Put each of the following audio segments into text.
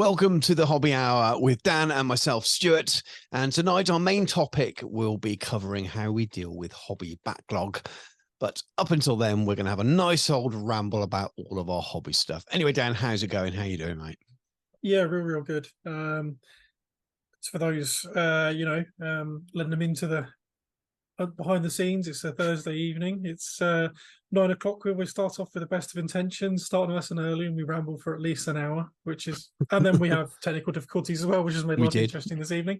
Welcome to the Hobby Hour with Dan and myself, Stuart. And tonight our main topic will be covering how we deal with hobby backlog. But up until then, we're going to have a nice old ramble about all of our hobby stuff. Anyway, Dan, how's it going? How you doing, mate? Yeah, real good. It's for those, letting them into the behind the scenes. It's a Thursday evening. It's 9 o'clock. We start off with the best of intentions, starting lesson early, and we ramble for at least an hour, and then we have technical difficulties as well, which has made life interesting this evening.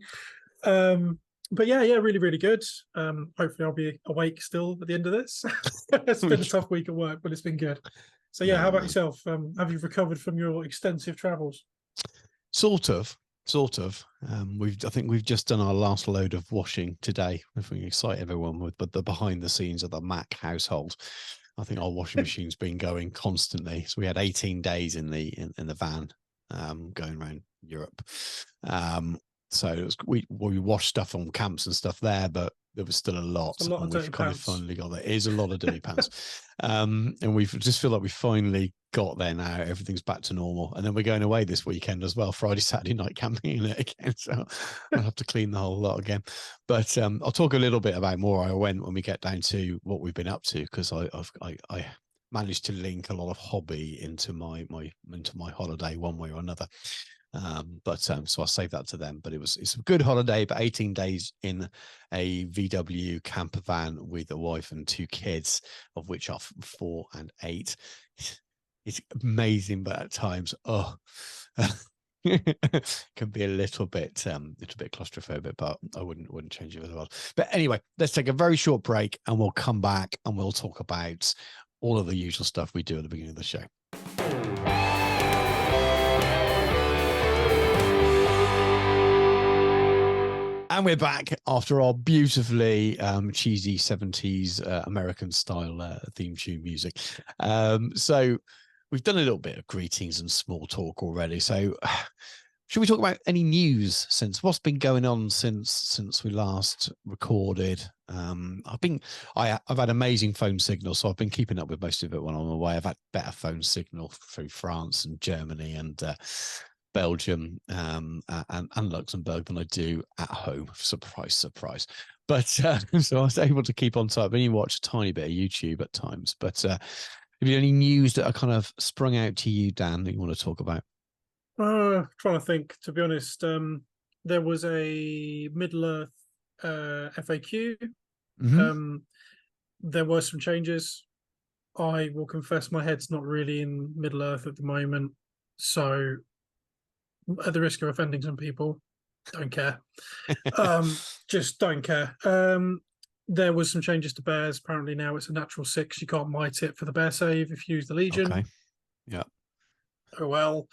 But yeah, really good. Hopefully I'll be awake still at the end of this. It's been a tough week at work, but it's been good. So yeah, how about yourself? Have you recovered from your extensive travels? Sort of. I think we've just done our last load of washing today. If we can excite everyone with the behind the scenes of the Mac household, I think our washing machine's been going constantly. So we had 18 days in the van, going around Europe. So it was, we washed stuff on camps and stuff there, but there was still a lot. And we've kind of finally got there. It is a lot of dirty pants. And we just feel like we finally got there now. Everything's back to normal. And then we're going away this weekend as well, Friday, Saturday night camping in it again. So I'll have to clean the whole lot again. But I'll talk a little bit about more I went when we get down to what we've been up to, because I managed to link a lot of hobby into my holiday one way or another. So I'll save that to them. But it's a good holiday, but 18 days in a VW camper van with a wife and 2 kids, of which are 4 and 8. It's amazing, but at times, can be a little bit claustrophobic, but I wouldn't change it for the world. But anyway, let's take a very short break and we'll come back and we'll talk about all of the usual stuff we do at the beginning of the show. And we're back after our beautifully cheesy 70s American style theme tune music. So we've done a little bit of greetings and small talk already. So should we talk about any news since what's been going on since we last recorded? I've had amazing phone signal, so I've been keeping up with most of it when I'm away. I've had better phone signal through France and Germany and Belgium and Luxembourg than I do at home. Surprise. But so I was able to keep on top. I only watch a tiny bit of YouTube at times. But have you any news that are kind of sprung out to you, Dan, that you want to talk about? Trying to think, to be honest. There was a Middle-earth FAQ. Mm-hmm. There were some changes. I will confess my head's not really in Middle-earth at the moment. So at the risk of offending some people, don't care. Just don't care. There was some changes to bears. Apparently now it's a natural 6. You can't mite it for the bear save if you use the Legion. Okay. Yeah. Oh well.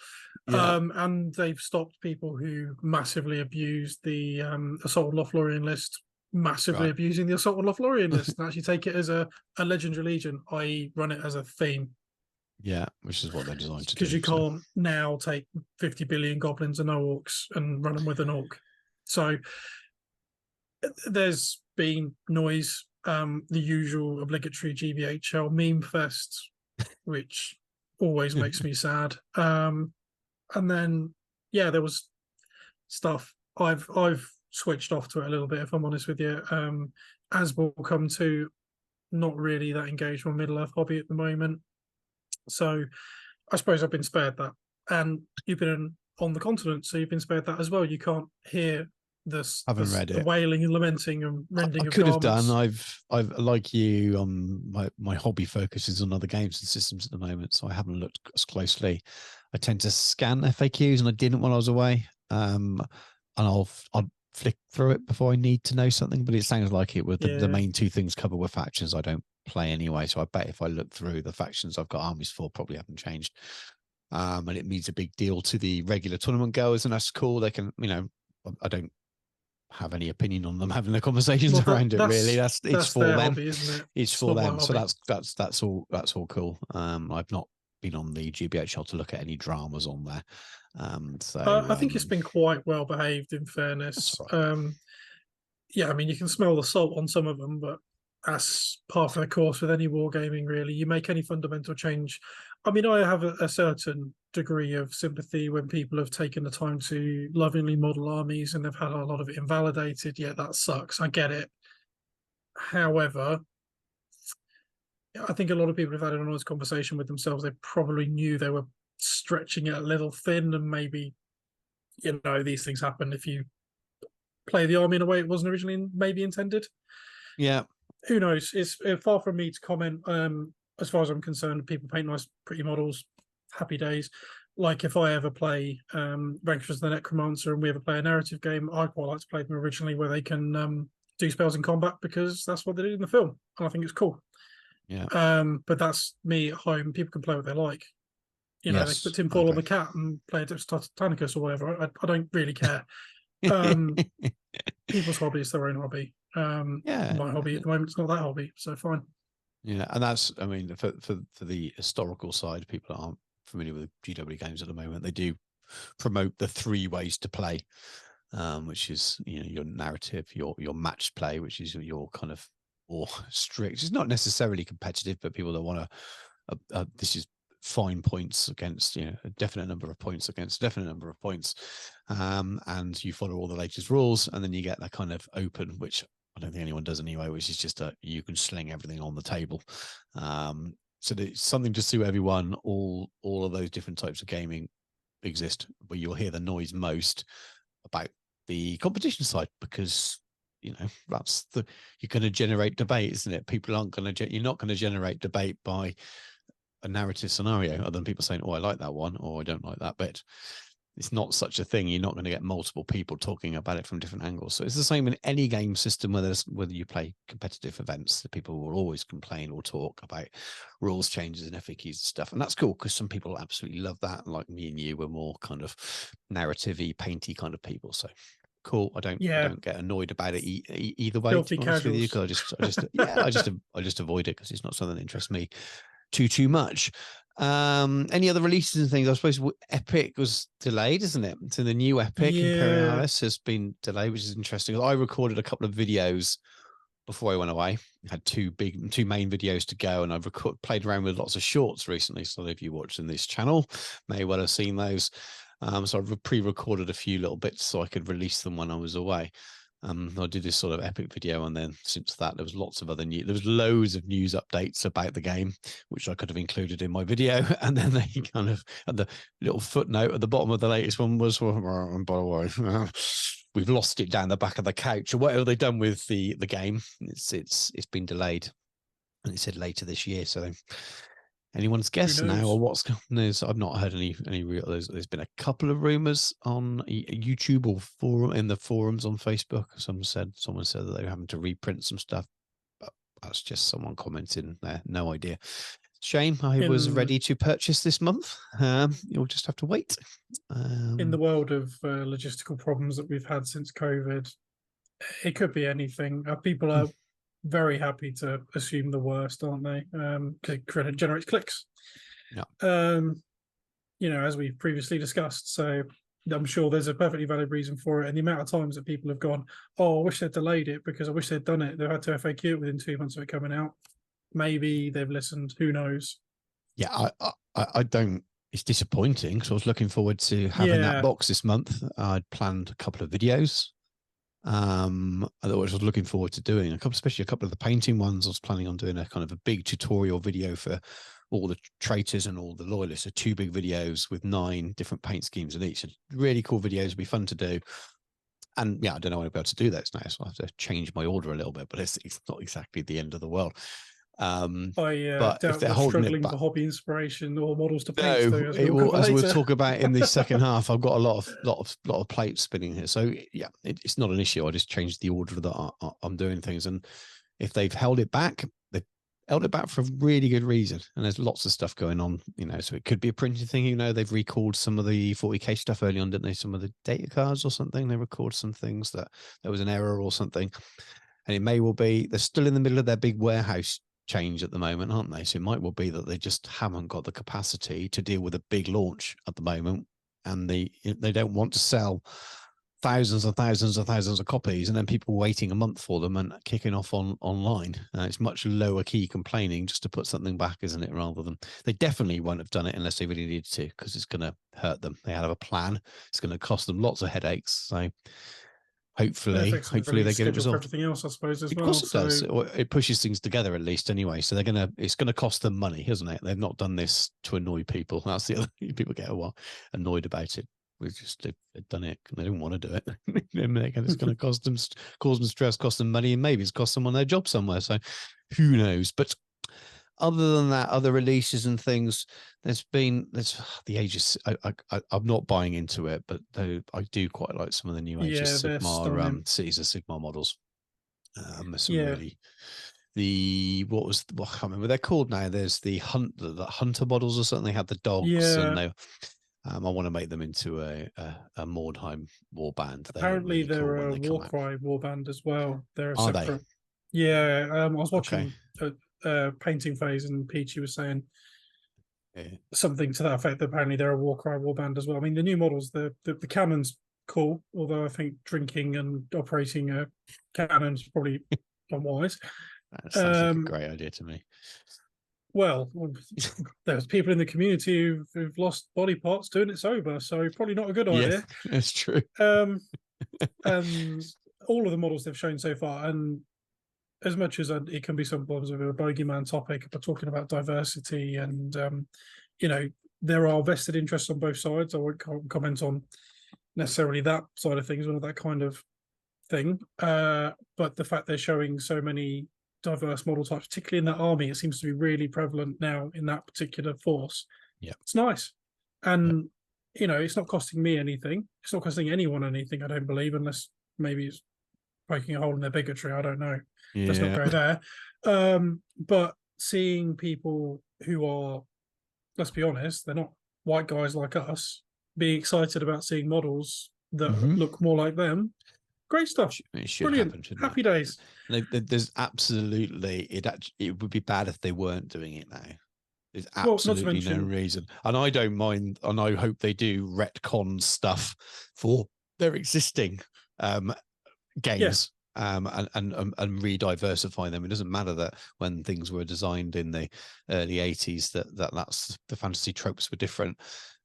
Yeah. And they've stopped people who massively abused the Assault Lothlorien list, abusing the Assault Lothlorien list, and actually take it as a legendary Legion, i.e. run it as a theme. Yeah, which is what they're designed to do. Because you can't now take 50 billion goblins and no orcs and run them with an orc. So there's been noise, the usual obligatory GBHL meme fest, which always makes me sad. And then, yeah, there was stuff. I've switched off to it a little bit, if I'm honest with you. As we'll come to, not really that engaged with Middle-earth hobby at the moment. So I suppose I've been spared that. And you've been on the continent, so you've been spared that as well. You can't hear the wailing and lamenting and rending of garments. I could have done. I've like you, my hobby focuses on other games and systems at the moment, so I haven't looked as closely. I tend to scan FAQs, and I didn't when I was away. And I'll flick through it before I need to know something, but it sounds like it was the main 2 things covered were factions I don't play anyway, so I bet if I look through the factions I've got armies for, probably haven't changed. And it means a big deal to the regular tournament goers, and that's cool. They can, I don't have any opinion on them having the conversations around it, really. It's for them. Hobby, isn't it? It's for them. So that's all cool. I've not been on the GBHL to look at any dramas on there. I think it's been quite well behaved, in fairness. Right. Yeah, I mean, you can smell the salt on some of them, but that's part of the course with any wargaming, really. You make any fundamental change. I mean, I have a certain degree of sympathy when people have taken the time to lovingly model armies and they've had a lot of it invalidated. Yeah, that sucks. I get it. However, I think a lot of people have had an honest conversation with themselves. They probably knew they were stretching it a little thin, and maybe, you know, these things happen if you play the army in a way it wasn't originally maybe intended. Yeah. Who knows? It's far from me to comment. As far as I'm concerned, people paint nice, pretty models. Happy days. Like if I ever play Vanquish the Necromancer and we ever play a narrative game, I'd quite like to play them originally where they can do spells in combat, because that's what they did in the film, and I think it's cool. Yeah. But that's me at home. People can play what they like. You know, Yes, they put tinfoil on the cat and play a Titanicus or whatever. I don't really care. People's hobby is their own hobby. Yeah. My hobby at the moment is not that hobby, so fine. Yeah, and that's, I mean, for the historical side, people that aren't familiar with GW games at the moment, they do promote the 3 ways to play, which is, you know, your narrative, your matched play, which is your kind of more strict. It's not necessarily competitive, but people that want to, this is fine points against, you know, a definite number of points against a definite number of points, and you follow all the latest rules, and then you get that kind of open, which I don't think anyone does anyway, which is just you can sling everything on the table. So there's something to suit everyone. All of those different types of gaming exist, but you'll hear the noise most about the competition side, because, you know, that's you're going to generate debate, isn't it? People aren't going to, you're not going to generate debate by a narrative scenario other than people saying, oh, I like that one, or I don't like that bit. It's not such a thing. You're not going to get multiple people talking about it from different angles. So it's the same in any game system, whether you play competitive events, the people will always complain or talk about rules changes and FAQs and stuff. And that's cool, because some people absolutely love that. And like me and you, we're more kind of narrative-y, painty kind of people. So cool. I don't get annoyed about it either way. Filthy To be honest with you, because I just avoid it, because it's not something that interests me too much. Any other releases and things? I suppose Epic was delayed, isn't it? So the new Epic Imperialis has been delayed, which is interesting. I recorded a couple of videos before I went away. I had two main videos to go, and I've played around with lots of shorts recently. So if you watching this channel may well have seen those. So I've pre-recorded a few little bits so I could release them when I was away. I did this sort of Epic video, and then since that, there was lots of other news. There was loads of news updates about the game, which I could have included in my video. And then they kind of, and the little footnote at the bottom of the latest one was, well, by the way, we've lost it down the back of the couch, or whatever they've done with the game. It's been delayed, and it said later this year. So anyone's guess now, or what's there's I've not heard any real. There's been a couple of rumors on YouTube or in the forums on Facebook. Someone said that they were having to reprint some stuff, but that's just someone commenting there. No idea. Shame. I was ready to purchase this month. You'll just have to wait. In the world of logistical problems that we've had since COVID, it could be anything. People are very happy to assume the worst, aren't they? Credit generates clicks. Yeah. You know, as we previously discussed. So I'm sure there's a perfectly valid reason for it. And the amount of times that people have gone, oh, I wish they'd delayed it because I wish they'd done it. They've had to FAQ it within 2 months of it coming out. Maybe they've listened. Who knows? Yeah, I don't. It's disappointing, because I was looking forward to having that box this month. I'd planned a couple of videos. I was looking forward to doing especially a couple of the painting ones. I was planning on doing a kind of a big tutorial video for all the traitors and all the loyalists. So 2 big videos with 9 different paint schemes in each. Really cool videos, would be fun to do. And yeah, I don't know when I'll be able to do those now, so I have to change my order a little bit, but it's not exactly the end of the world. But if they're struggling for hobby inspiration or models to paint, as we'll talk about in the second half, I've got a lot of plates spinning here. So yeah, it's not an issue. I just changed the order that I'm doing things, and if they've held it back, they've held it back for a really good reason. And there's lots of stuff going on, you know. So it could be a printing thing. You know, they've recalled some of the 40k stuff early on, didn't they? Some of the data cards or something. They recorded some things that there was an error or something, and it may well be they're still in the middle of their big warehouse change at the moment, aren't they? So it might well be that they just haven't got the capacity to deal with a big launch at the moment, and they don't want to sell thousands and thousands and thousands of copies, and then people waiting a month for them and kicking off online. It's much lower key complaining just to put something back, isn't it? Rather than, they definitely won't have done it unless they really needed to, because it's going to hurt them. They have a plan. It's going to cost them lots of headaches. So hopefully the they release get it schedule for resolved. everything else, I suppose, as Of well. course it So does. It pushes things together at least anyway. So it's going to cost them money, isn't it? They've not done this to annoy people. That's the other thing. People get annoyed about it. They've done it and they don't want to do it. It's going to cause them stress, cost them money, and maybe it's cost someone their job somewhere. So who knows? But other than that, other releases and things, there's the Aegis. I'm not buying into it, but I do quite like some of the new Aegis Sigmar Cities of Sigmar models. Some really, I can't remember what they're called now. There's the hunter models or something. They had the dogs, and they. I want to make them into a Mordheim warband. Apparently, they're a Warcry warband as well. They're a separate. Yeah, I was watching a painting phase, and Peachy was saying something to that effect. That apparently, they're a Warcry warband as well. I mean, the new models, the cannon's cool, although I think drinking and operating a cannon's probably unwise. That sounds like a great idea to me. Well, there's people in the community who've lost body parts doing it sober, so probably not a good idea. Yeah, that's true. And all of the models they've shown so far, and as much as it can be sometimes a bogeyman topic, but talking about diversity and, there are vested interests on both sides. I won't comment on necessarily that side of things, or that kind of thing. But the fact they're showing so many diverse model types, particularly in that army, it seems to be really prevalent now in that particular force. Yeah, it's nice, and it's not costing me anything. It's not costing anyone anything, I don't believe, unless maybe it's poking a hole in their bigotry. I don't know. Yeah. Let's not go there. But seeing people who are, let's be honest, they're not white guys like us, being excited about seeing models that look more like them. Great stuff. It should brilliant. Happen, Happy days. There's absolutely it would be bad if they weren't doing it now. There's absolutely no reason, and I don't mind, and I hope they do retcon stuff for their existing games. And re-diversify them. It doesn't matter that when things were designed in the early 80s that's the fantasy tropes were different.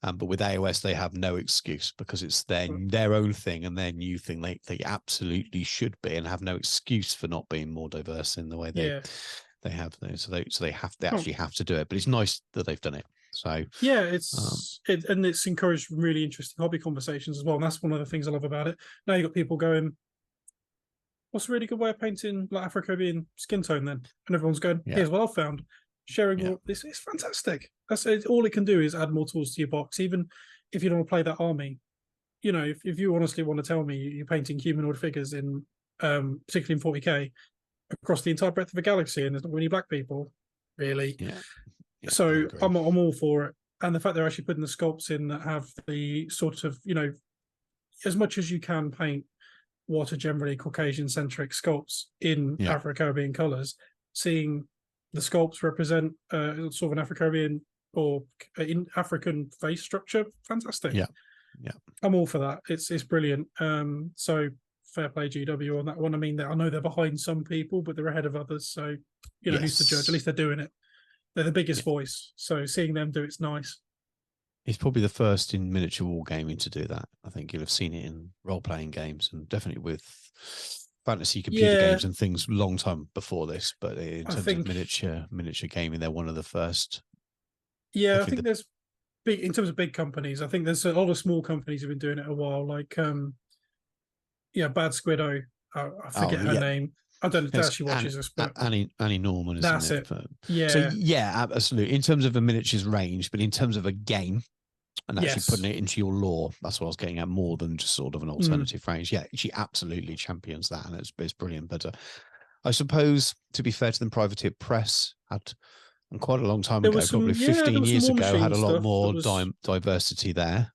But with AOS, they have no excuse because it's their own thing and their new thing. They absolutely should be and have no excuse for not being more diverse in the way they have. So they actually have to do it. But it's nice that they've done it. So yeah, it's encouraged really interesting hobby conversations as well. And that's one of the things I love about it. Now you've got people going, what's a really good way of painting like Afro-Caribbean skin tone then? And everyone's going, here's what I've found. Sharing all this is fantastic. That's all it can do is add more tools to your box. Even if you don't want to play that army, if you honestly want to tell me you're painting humanoid figures in, particularly in 40k, across the entire breadth of the galaxy, and there's not many black people, really. So I'm all for it. And the fact they're actually putting the sculpts in that have the sort of, as much as you can paint what are generally Caucasian-centric sculpts in Afro-Caribbean colours, seeing the sculpts represent sort of an Afro-Caribbean or in African face structure, fantastic. Yeah. I'm all for that. It's brilliant. So fair play GW on that one. I mean, I know they're behind some people, but they're ahead of others. So, who's the judge? At least they're doing it. They're the biggest voice. So seeing them do it's nice. He's probably the first in miniature wargaming to do that. I think you'll have seen it in role-playing games and definitely with fantasy computer games and things long time before this. But in terms of miniature gaming, they're one of the first. Yeah, I think there's big in terms of big companies. I think there's a lot of small companies who've been doing it a while. Like, Bad Squiddo. I forget her name. I don't know if she watches this, but Annie Norman, isn't it? Yeah. So yeah, absolutely. In terms of a miniatures range, but in terms of a game and actually putting it into your lore, that's what I was getting at, more than just sort of an alternative range. Yeah, she absolutely champions that, and it's brilliant. But I suppose, to be fair to them, Privateer Press had, and quite a long time ago, probably 15 years ago, had a lot more diversity there.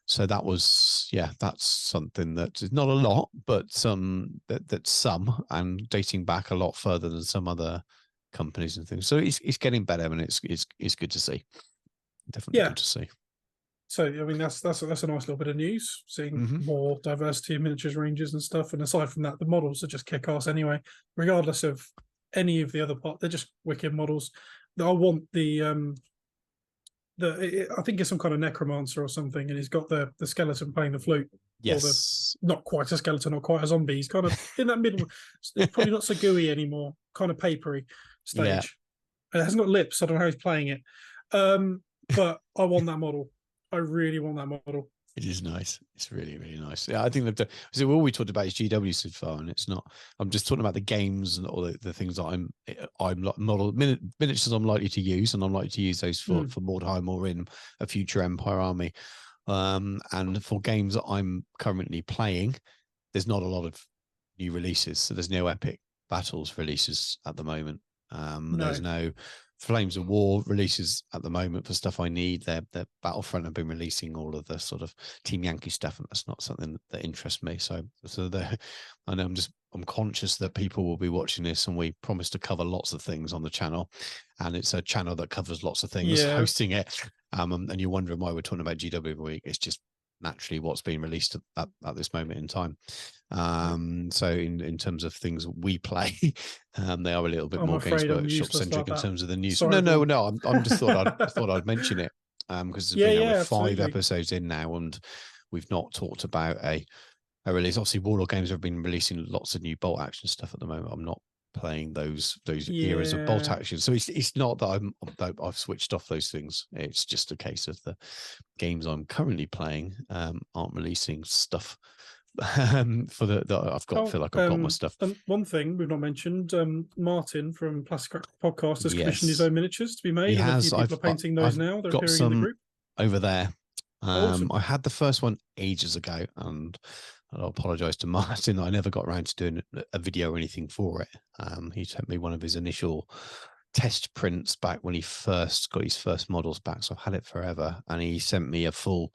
So that was, that's something that is not a lot, but that's some, and dating back a lot further than some other companies and things. So it's getting better, and it's good to see. Definitely good to see. So I mean that's a nice little bit of news, seeing Hmm. more diversity in miniatures ranges and stuff. And aside from that, the models are just kick ass anyway, regardless of any of the other part. They're just wicked models. I want I think it's some kind of necromancer or something, and he's got the skeleton playing the flute, or the Yes. not quite a skeleton, not quite a zombie. He's kind of in that middle, probably not so gooey anymore, kind of papery Yeah, stage. It hasn't got lips. So I don't know how he's playing it. But I want that model. I really want that model. it is nice. It's really, really nice. Yeah, I think they've done. So all we talked about is GW so far, and it's not. I'm just talking about the games and all the things that I'm like miniatures I'm likely to use, and I'm likely to use those for Mordheim or in a future Empire army. And for games that I'm currently playing, there's not a lot of new releases. So there's no epic battles releases at the moment. There's No, no Flames of War releases at the moment for stuff I need. Their Battlefront have been releasing all of the sort of Team Yankee stuff, and that's not something that interests me. So I know I'm conscious that people will be watching this, and we promise to cover lots of things on the channel, and it's a channel that covers lots of things, yeah, hosting it. And you're wondering why we're talking about GW every week. It's just naturally what's being released at this moment in time. So in terms of things we play, they are a little bit I'm more Games afraid I'm Workshop useless centric like in that. terms of the news. Sorry, go No. on. I'm just thought I'd mention it because Yeah, we're yeah, 5 absolutely. episodes in now, and we've not talked about a release. Obviously, Warlord Games have been releasing lots of new bolt action stuff at the moment. I'm not playing those eras of bolt Yeah, action, so it's not that I've switched off those things. It's just a case of the games I'm currently playing aren't releasing stuff for I've got oh, feel like I've got my stuff. and one thing we've not mentioned, Martin from Plastic Crack Podcast has commissioned his Yes, own miniatures to be he made, and a few has. people are painting those I've now. They're got appearing in the some group. over there. Awesome. I had the first one ages ago, and I'll apologise to Martin that I never got around to doing a video or anything for it. He sent me one of his initial test prints back when he first got his first models back, so I've had it forever. And he sent me a full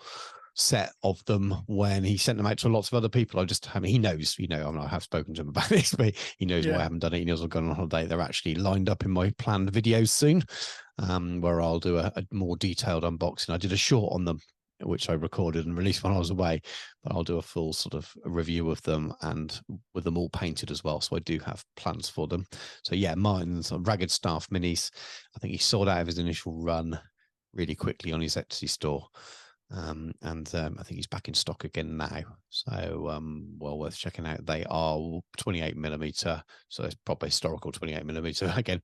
set of them when he sent them out to lots of other people. He knows, I have spoken to him about this, but he knows why I Yeah, haven't done it. He knows I've gone on holiday. They're actually lined up in my planned videos soon, where I'll do a more detailed unboxing. I did a short on them, which I recorded and released when I was away, but I'll do a full sort of review of them and with them all painted as well. So I do have plans for them. So yeah, Martin's Ragged Staff minis. I think he sold out of his initial run really quickly on his Etsy store. I think he's back in stock again now. So well worth checking out. They are 28mm, so it's proper historical 28mm. Again,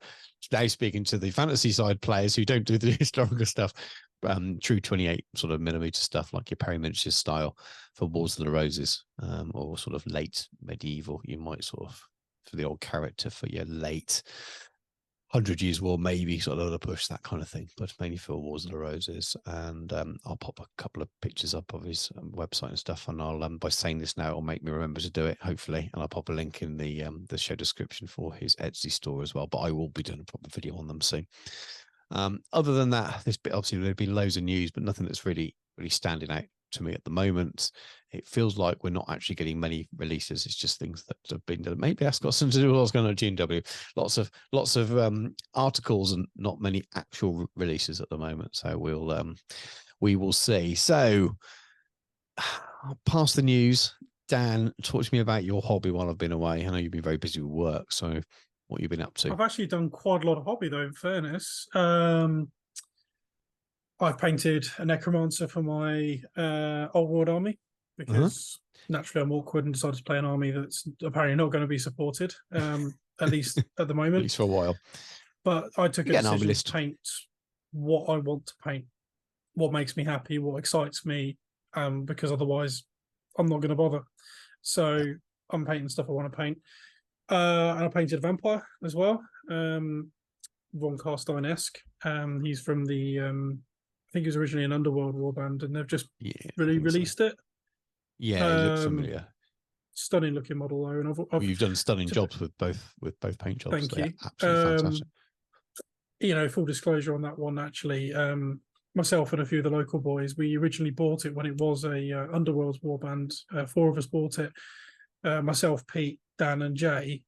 now speaking to the fantasy side players who don't do the historical stuff, true 28 sort of millimeter stuff like your Perry miniatures style for Wars of the Roses, or sort of late medieval. You might sort of for the old character for your late 100 Years War, maybe sort of a push, that kind of thing, but mainly for Wars of the Roses. And I'll pop a couple of pictures up of his website and stuff, and I'll by saying this now, it'll make me remember to do it, hopefully. And I'll pop a link in the show description for his Etsy store as well. But I will be doing a proper video on them soon. Other than that, this bit obviously there've been loads of news, but nothing that's really standing out to me at the moment. It feels like we're not actually getting many releases. It's just things that have been done. Maybe that's got something to do with what's going on at GW. Lots of articles and not many actual releases at the moment. So we will see. So past the news, Dan, talk to me about your hobby while I've been away. I know you've been very busy with work, so what you've been up to? I've actually done quite a lot of hobby though. In fairness, I've painted a necromancer for my old world army because naturally I'm awkward and decided to play an army that's apparently not going to be supported, at least at the At moment. least for a while. But I took a Get an army decision list. to paint what I want to paint, what makes me happy, what excites me, because otherwise I'm not going to bother. So I'm painting stuff I want to paint. And I painted a vampire as well, Von Carstein-esque. He's from the I think he was originally an Underworld warband, and they've just released it. Yeah, he looks familiar. Stunning looking model though, and Well, you've done stunning jobs with both paint jobs. Thank They're you. absolutely fantastic. Full disclosure on that one, actually, myself and a few of the local boys, we originally bought it when it was a Underworld's warband. 4 of us bought it. Myself, Pete, Dan, and Jay,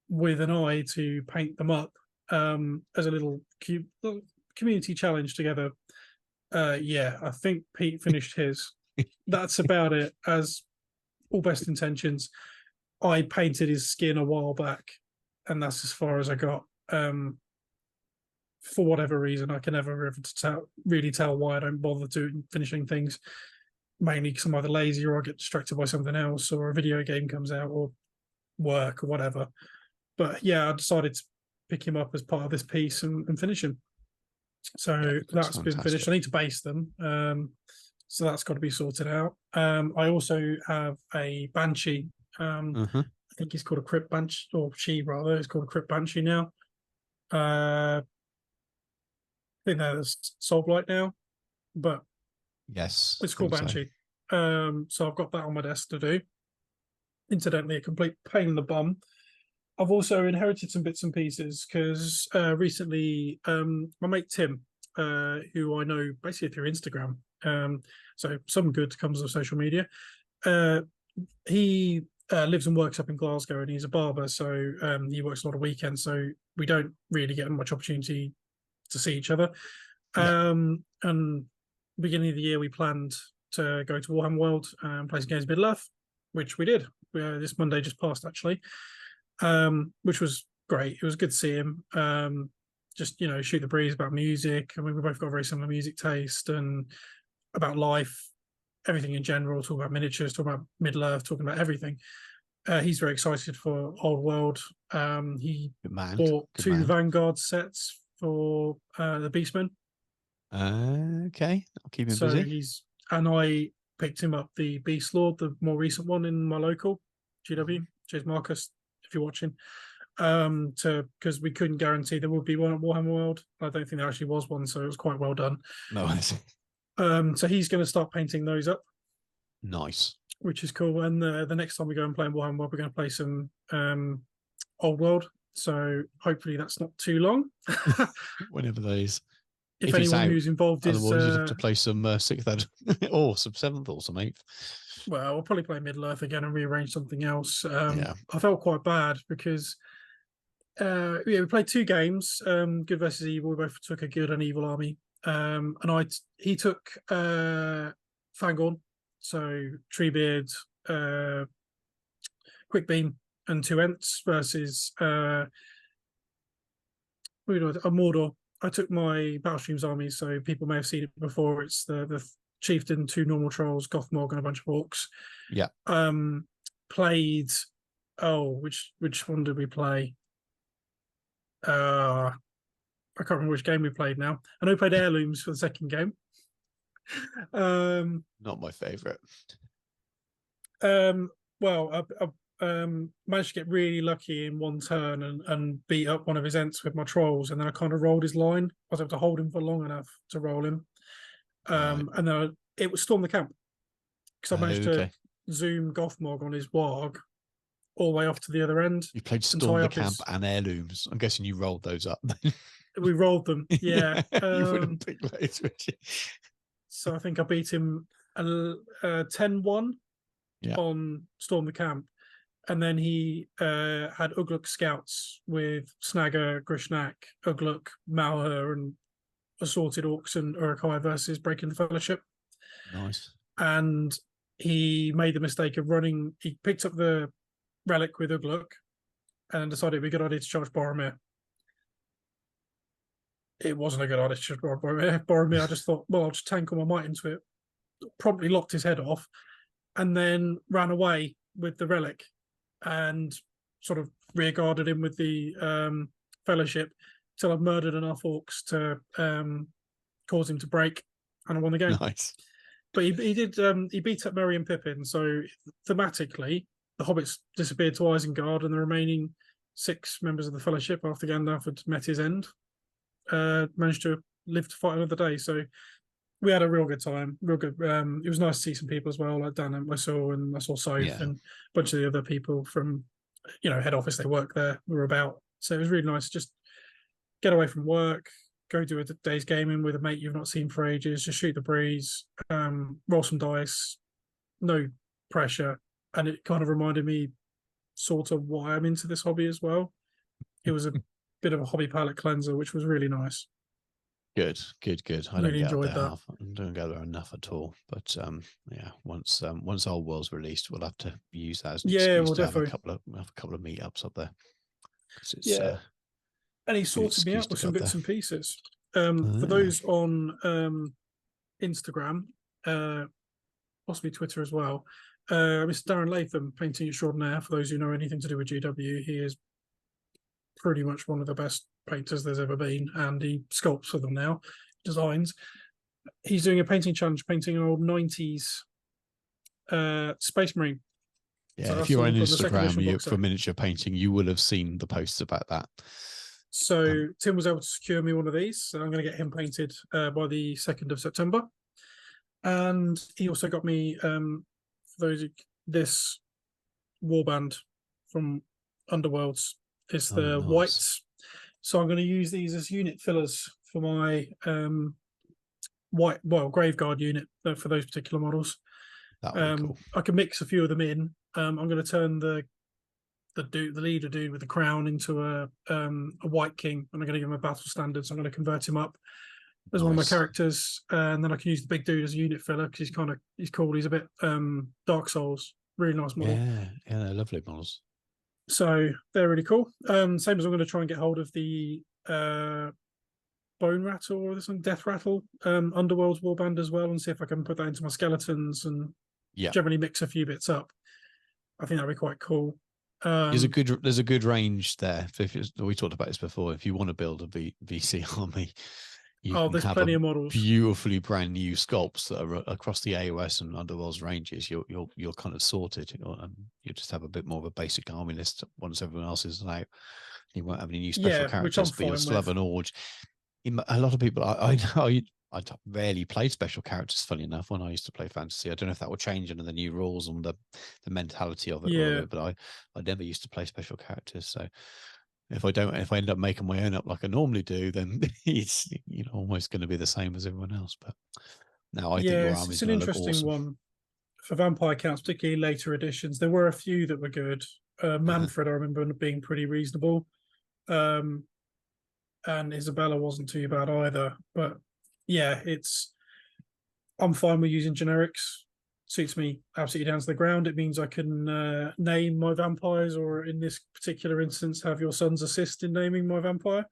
with an eye to paint them up as a little community challenge together. Yeah, I think Pete finished his. That's about it. As all best intentions, I painted his skin a while back, and that's as far as I got. For whatever reason, I can never really tell why I don't bother doing finishing things. Mainly because I'm either lazy or I get distracted by something else, or a video game comes out, or work, or whatever. But yeah, I decided to pick him up as part of this piece and finish him. So that's been finished. I need to base them. So that's got to be sorted out. I also have a Banshee. I think he's called a Crypt Banshee, or she rather, is called a Crypt Banshee now. I think there's Soulblight now, but yes, it's called Banshee. So I've got that on my desk to do. Incidentally, a complete pain in the bum. I've also inherited some bits and pieces because recently my mate Tim, who I know basically through Instagram, so some good comes of social media. He lives and works up in Glasgow, and he's a barber, so he works a lot of weekends, so we don't really get much opportunity to see each other. And beginning of the year, we planned to go to Warhammer World and play some games Middle-earth, which we did. This Monday just passed, actually, which was great. It was good to see him. Just, shoot the breeze about music. I mean, we both got a very similar music taste and about life, everything in general, talking about miniatures, talking about Middle-earth, talking about everything. He's very excited for Old World. He bought two Vanguard sets for the Beastmen. Okay, I'll keep him busy. I picked him up the Beast Lord, the more recent one in my local GW. Cheers, Marcus, if you're watching. Because we couldn't guarantee there would be one at Warhammer World. I don't think there actually was one, so it was quite well done. No, I see. So he's going to start painting those up. Nice. Which is cool. And the next time we go and play in Warhammer World, we're going to play some Old World. So hopefully that's not too long. Whenever those. If anyone who's involved is, you'd have to play some 6th ed or some 7th or some 8th. Well, we'll probably play Middle-earth again and rearrange something else. I felt quite bad because we played 2 games, Good versus Evil. We both took a good and evil army. And he took Fangorn, so Treebeard, Quick Beam, and 2 Ents versus a Mordor. I took my Battlestreams army, so people may have seen it before. It's the Chieftain, 2 normal trolls, Gothmog, and a bunch of orcs. Yeah. Played. Which one did we play? I can't remember which game we played now. I know we played Heirlooms for the second game. Not my favorite. Well, I managed to get really lucky in one turn and beat up one of his Ents with my trolls, and then I kind of rolled his line. I was able to hold him for long enough to roll him. And then it was Storm the Camp, because I managed to zoom Gothmog on his Warg all the way off to the other end. You played Storm the Camp and Heirlooms. I'm guessing you rolled those up. We rolled them, yeah. You wouldn't pick those, would you? So I think I beat him 10-1 on Storm the Camp. And then he had Ugluk scouts with Snagger, Grishnak, Ugluk, Malheur, and assorted orcs and Uruk-hai versus Breaking the Fellowship. Nice. And he made the mistake of he picked up the relic with Ugluk and decided it'd be a good idea to charge Boromir. It wasn't a good idea to charge Boromir. Boromir, I just thought, well, I'll just tank all my might into it. Promptly locked his head off and then ran away with the relic and sort of rearguarded him with the Fellowship till I've murdered enough orcs to cause him to break, and I won the game. Nice. But he beat up Merry and Pippin, so thematically the hobbits disappeared to Isengard, and the remaining 6 members of the Fellowship, after Gandalf had met his end, managed to live to fight another day. So we had a real good time, real good. It was nice to see some people as well, like Dan and I saw Soph and a bunch of the other people from, head office. They work there. We were about, so it was really nice to just get away from work, go do a day's gaming with a mate you've not seen for ages, just shoot the breeze, roll some dice, no pressure, and it kind of reminded me sort of why I'm into this hobby as well. It was a bit of a hobby palette cleanser, which was really nice. Good. I don't Really get up enjoyed there that. I don't go there enough at all. But yeah, once Old World's released, we'll have to use that as an Yeah, excuse well, to have a definitely. couple of meetups up there, because it's Yeah, and he a good sorted me excuse out to with go some up there. bits and pieces. For Ah, those on Instagram, possibly Twitter as well, Mr. Darren Latham, painting extraordinaire. For those who know anything to do with GW, he is pretty much one of the best painters there's ever been, and he sculpts for them now, designs. He's doing a painting challenge, painting an old 90s Space Marine. yeah, So if that's you're on the second Instagram edition you box for set. miniature painting, you will have seen the posts about that. So Tim was able to secure me one of these. So I'm going to get him painted by the 2nd of September. And he also got me for those this warband from Underworlds. It's the Nice. whites. So I'm going to use these as unit fillers for my Graveguard unit for those particular models. That'll be cool. I can mix a few of them in. I'm going to turn the leader dude with the crown into a white king, and I'm going to give him a battle standard. So I'm going to convert him up as one of my characters, and then I can use the big dude as a unit filler because he's cool. He's a bit Dark Souls, really nice model. Yeah, they're lovely models. So they're really cool. Same as I'm going to try and get hold of the Bone Rattle or this one, Death Rattle, Underworld's Warband as well, and see if I can put that into my skeletons and generally mix a few bits up. I think that'd be quite cool. There's a good range there. We talked about this before. If you want to build a VC army, you can there's have plenty of models, beautifully brand new sculpts that are across the AOS and Underworld's ranges. You're kind of sorted. You just have a bit more of a basic army list once everyone else is out. You won't have any new special characters, but you'll still have an org. A lot of people, I rarely played special characters, funny enough, when I used to play fantasy. I don't know if that will change under the new rules and the mentality of it, but I never used to play special characters. So if I end up making my own up like I normally do, then it's almost going to be the same as everyone else. But no, I think your army's it's an going to look interesting awesome. one for vampire counts, particularly later editions. There were a few that were good. Manfred, I remember being pretty reasonable. And Isabella wasn't too bad either. But yeah, I'm fine with using generics. Suits me absolutely down to the ground. It means I can name my vampires, or in this particular instance, have your sons assist in naming my vampire,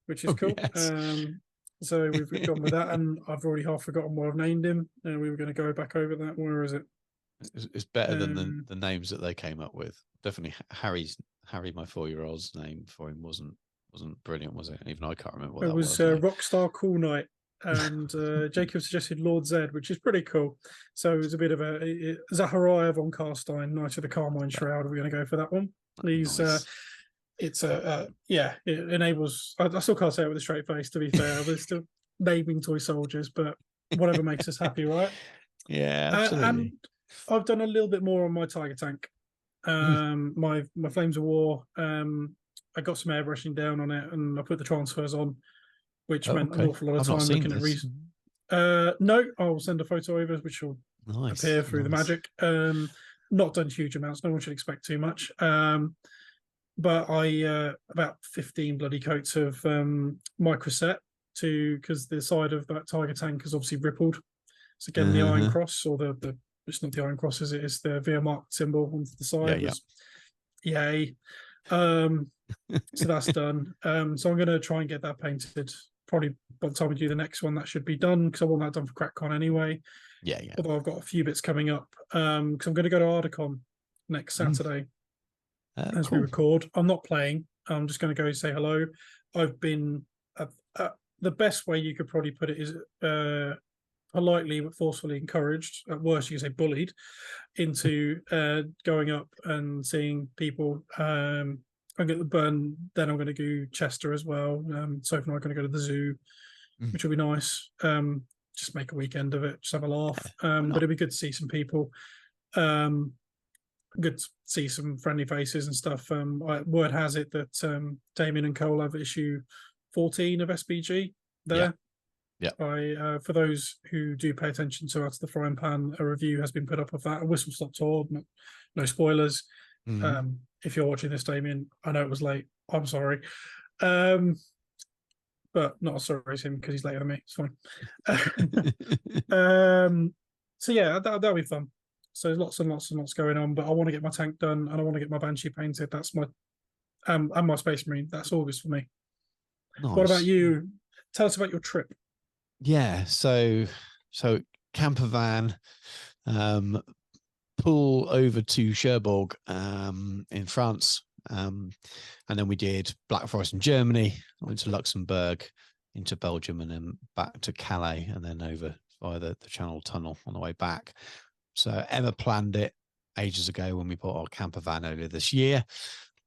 which is cool. Yes. So we've gone with that, and I've already half forgotten what I've named him. We were going to go back over that. Where is it? It's better than the names that they came up with. Definitely Harry, my 4-year-old's name for him wasn't brilliant, was it? Even I can't remember what that was. Rockstar Cool Knight, and Jacob suggested Lord Zed, which is pretty cool. So it was a bit of a Zachariah von Karstein, Knight of the Carmine Shroud. We're going to go for that one. These nice. It enables. I still can't say it with a straight face. To be fair, we're still naming toy soldiers, but whatever makes us happy, right? Yeah, absolutely. And I've done a little bit more on my Tiger tank. My Flames of War. I got some airbrushing down on it, and I put the transfers on, which meant an awful lot of time looking at reason. No, I'll send a photo over, which will appear through the magic. Not done huge amounts. No one should expect too much. But I about 15 bloody coats of microset because the side of that Tiger tank is obviously rippled. So again, the Iron Cross, or the it's not the Iron Cross, is it? It's the Wehrmacht symbol on the side. Yay. So that's done. So I'm going to try and get that painted. Probably by the time we do the next one, that should be done, because I want that done for CrackCon anyway. Yeah. Although I've got a few bits coming up, because I'm going to go to Ardacon next Saturday as we record. I'm not playing. I'm just going to go say hello. I've been the best way you could probably put it is politely but forcefully encouraged, at worst you can say bullied, into going up and seeing people. I'm going to burn, then I'm going to do Chester as well. Sophie and I are going to go to the zoo, which will be nice. Just make a weekend of it, just have a laugh. But it'll be good to see some people. Good to see some friendly faces and stuff. Word has it that Damien and Cole have issue 14 of SBG there. Yeah. For those who do pay attention to Out of the Frying Pan, a review has been put up of that. A whistle stop tour, no spoilers. If you're watching this, Damien, I know it was late. I'm sorry. but not as sorry as him because he's later than me. It's fine. So yeah, that'll be fun. So there's lots and lots and lots going on, but I want to get my tank done and I want to get my Banshee painted. That's my and my Space Marine. That's August for me. Nice. What about you? Tell us about your trip. Yeah, so camper van, pull over to Cherbourg in France, and then we did Black Forest in Germany. I went to Luxembourg, into Belgium, and then back to Calais, and then over via the Channel Tunnel on the way back. So Emma planned it ages ago when we bought our camper van earlier this year.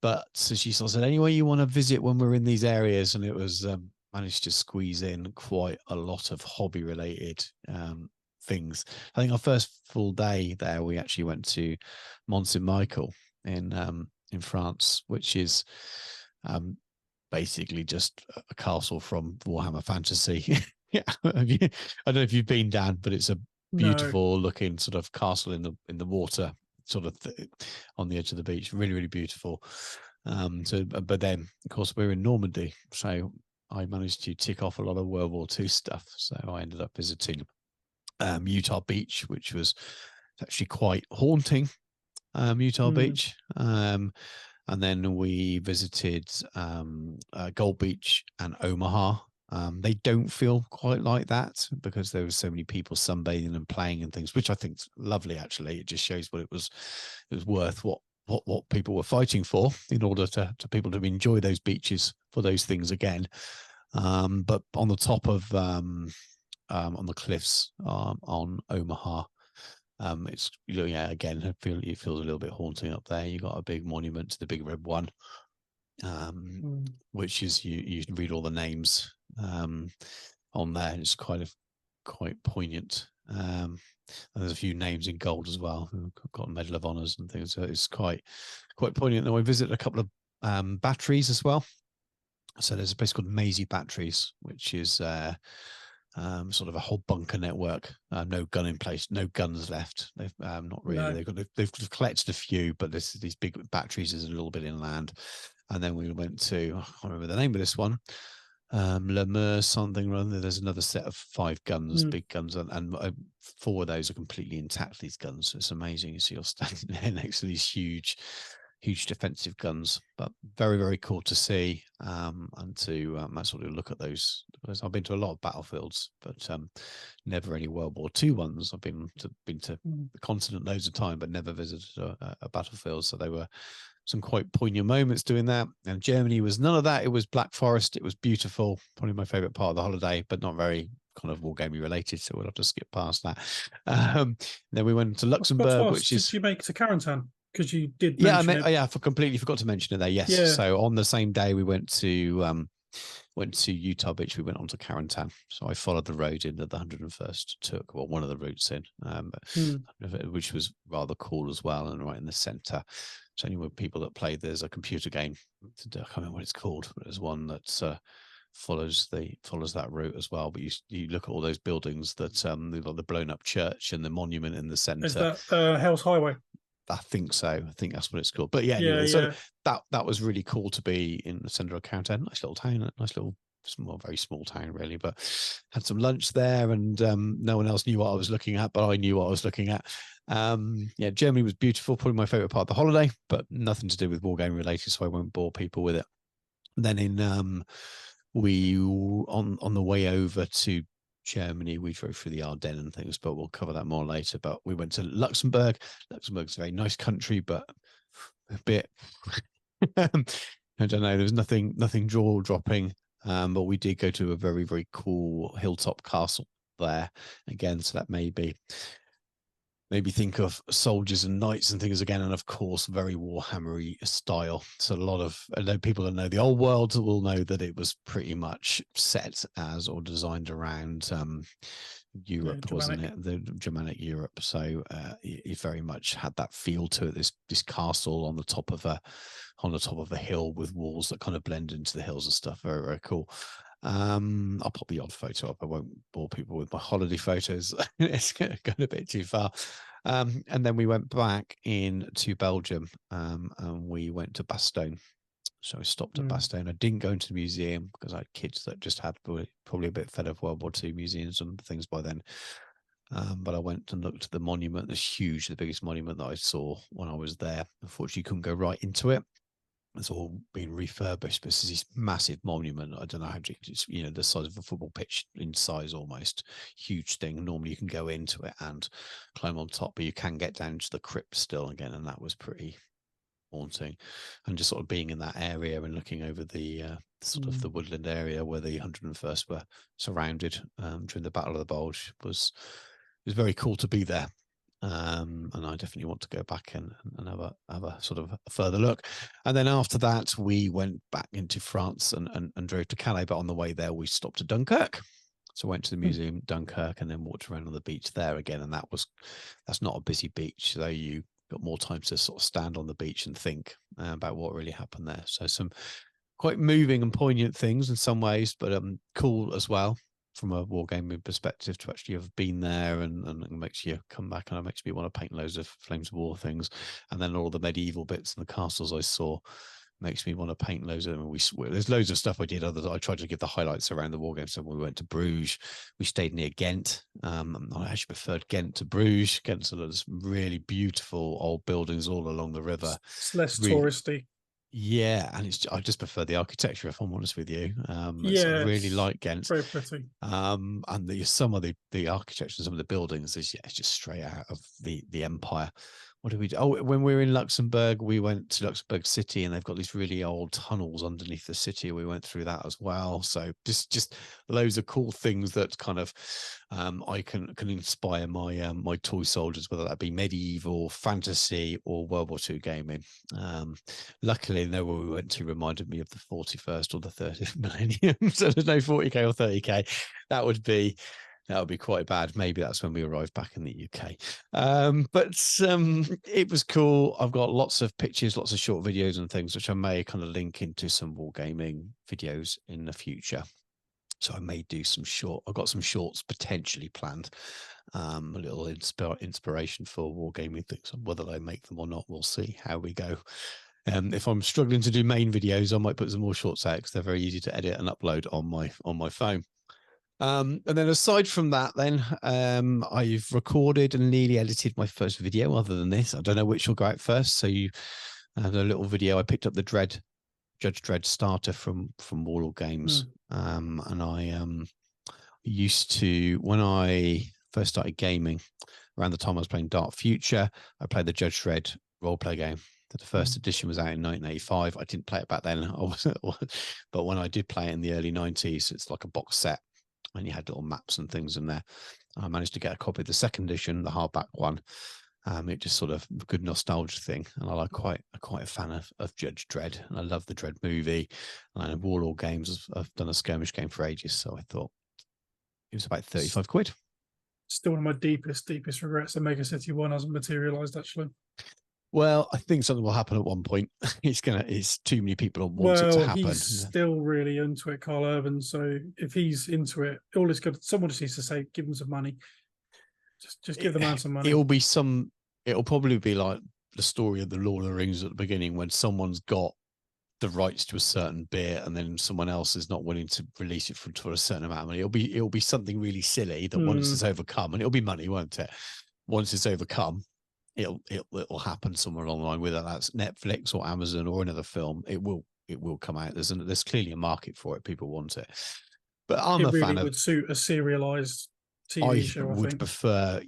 But so she sort of said, anywhere you want to visit when we're in these areas, and it was managed to squeeze in quite a lot of hobby related things. I think our first full day there, we actually went to Mont Saint Michel in France, which is basically just a castle from Warhammer Fantasy. Yeah, I don't know if you've been, Dan, but it's a beautiful looking sort of castle in the water, sort of on the edge of the beach. Really, really beautiful. But then of course we're in Normandy, so I managed to tick off a lot of World War II stuff. So I ended up visiting Utah Beach, which was actually quite haunting. Utah Beach. And then we visited Gold Beach and Omaha. They don't feel quite like that because there were so many people sunbathing and playing and things, which I think is lovely. Actually, it just shows what it was worth, what people were fighting for in order to people to enjoy those beaches for those things again. But on the top of on the cliffs on Omaha, it's again it feels a little bit haunting up there. You got a big monument to the Big Red One, which is you read all the names on there. It's quite poignant. And there's a few names in gold as well who got a Medal of Honors and things. So it's quite poignant. And we visited a couple of batteries as well. So there's a place called Maisie Batteries, which is sort of a whole bunker network. No gun in place, no guns left. They've not really. No. They've collected a few, but these big batteries is a little bit inland. And then we went to, I can't remember the name of this one, Le Meur something or other. There's another set of 5 guns, big guns, and 4 of those are completely intact. These guns, it's amazing. You see, you're standing there next to these huge defensive guns, but very, very cool to see and to sort of look at those. I've been to a lot of battlefields, but never any World War II ones. I've been to the continent loads of time, but never visited a battlefield. So they were some quite poignant moments doing that. And Germany was none of that. It was Black Forest. It was beautiful. Probably my favorite part of the holiday, but not very kind of Wargaming related. So we'll have to skip past that. Then we went to Luxembourg, which is. Did you make to Carentan? Because you did I completely forgot to mention it there. Yes. Yeah. So on the same day we went to Utah Beach, we went on to Carentan. So I followed the road into the 101st Took, well, one of the routes in, which was rather cool as well, and right in the center. So anyway, people that played, there's a computer game. I can't remember what it's called, but there's one that follows that route as well. But you look at all those buildings that the blown up church and the monument in the center. Is that Hell's Highway? I think so. I think that's what it's called. But anyway, so that was really cool to be in the center of Carentan. Nice little town, very small town really. But had some lunch there, and no one else knew what I was looking at, but I knew what I was looking at. Germany was beautiful, probably my favorite part of the holiday, but nothing to do with wargaming related, so I won't bore people with it. Then in we on the way over to Germany, we drove through the Ardennes and things, but we'll cover that more later. But we went to Luxembourg. Luxembourg's a very nice country, but a bit I don't know, there was nothing jaw dropping, but we did go to a very, very cool hilltop castle there again, so that maybe think of soldiers and knights and things again, and of course very Warhammery style. So a lot of people that know the old world will know that it was pretty much set as or designed around Europe, wasn't it? The Germanic Europe. So it very much had that feel to it. This castle on the top of a hill with walls that kind of blend into the hills and stuff. Very, very cool. I'll pop the odd photo up. I won't bore people with my holiday photos. It's going a bit too far. And then we went back into Belgium, and we went to Bastogne. So I stopped at Bastogne. I didn't go into the museum because I had kids that just had probably a bit fed of World War II museums and things by then. But I went and looked at the monument. It's huge, the biggest monument that I saw when I was there. Unfortunately, you couldn't go right into it. It's all been refurbished, but it's this massive monument. I don't know how to, it's, you know, the size of a football pitch in size almost. Huge thing. Normally you can go into it and climb on top, but you can get down to the crypt still again, and that was pretty haunting. And just sort of being in that area and looking over the sort of the woodland area where the 101st were surrounded during the Battle of the Bulge was very cool to be there. And I definitely want to go back and have a sort of a further look. And then after that, we went back into France and drove to Calais. But on the way there, we stopped at Dunkirk. So I went to the museum, Dunkirk, and then walked around on the beach there again. And that's not a busy beach, so you got more time to sort of stand on the beach and think about what really happened there. So some quite moving and poignant things in some ways, but cool as well from a wargaming perspective to actually have been there, and it makes you come back, and it makes me want to paint loads of Flames of War things. And then all the medieval bits and the castles I saw makes me want to paint loads of them. There's loads of stuff I did. I tried to give the highlights around the war game. So we went to Bruges, we stayed near Ghent. I actually preferred Ghent to Bruges. Ghent's a lot of really beautiful old buildings all along the river. It's less really, touristy. Yeah, and I just prefer the architecture, if I'm honest with you. I really like Ghent. Very pretty. And some of the architecture, some of the buildings is it's just straight out of the Empire. What did we do? Oh, when we were in Luxembourg, we went to Luxembourg City, and they've got these really old tunnels underneath the city. We went through that as well. So just loads of cool things that kind of I can inspire my my toy soldiers, whether that be medieval, fantasy, or World War II gaming. Luckily, nowhere we went to reminded me of the 41st or the 30th millennium. So there's no 40k or 30k. That would be quite bad. Maybe that's when we arrived back in the UK. But it was cool. I've got lots of pictures, lots of short videos and things, which I may kind of link into some wargaming videos in the future. So I may do I've got some shorts potentially planned. A little inspiration for wargaming things. Whether I make them or not, we'll see how we go. If I'm struggling to do main videos, I might put some more shorts out because they're very easy to edit and upload on my phone. And then aside from that, then I've recorded and nearly edited my first video. Other than this, I don't know which will go out first. So you had a little video. I picked up the Judge Dredd starter from Warlord Games, and I used to, when I first started gaming, around the time I was playing Dark Future, I played the Judge Dredd roleplay game. The first edition was out in 1985. I didn't play it back then, but when I did play it in the early 90s, it's like a box set, and you had little maps and things in there. I managed to get a copy of the second edition, the hardback one. It just sort of a good nostalgia thing, and I like quite a fan of Judge Dredd, and I love the Dredd movie. And Warlord Games, I've done a skirmish game for ages, so I thought it was about 35 quid. Still one of my deepest regrets that Mega City 1 hasn't materialized, actually. Well, I think something will happen at one point. It's too many people want it to happen. He's still really into it, Carl Urban. So if he's into it, all is good. Someone just needs to say, give him some money. Just give the man some money. It'll probably be like the story of the Lord of the Rings at the beginning, when someone's got the rights to a certain bit and then someone else is not willing to release it for a certain amount of money. It'll be something really silly that once it's overcome, and it'll be money, won't it? Once it's overcome, it'll happen somewhere along the line, whether that's Netflix or Amazon or another film. It will come out. There's clearly a market for it. People want it. But I'm a fan of. It would suit a serialized TV show. I would prefer,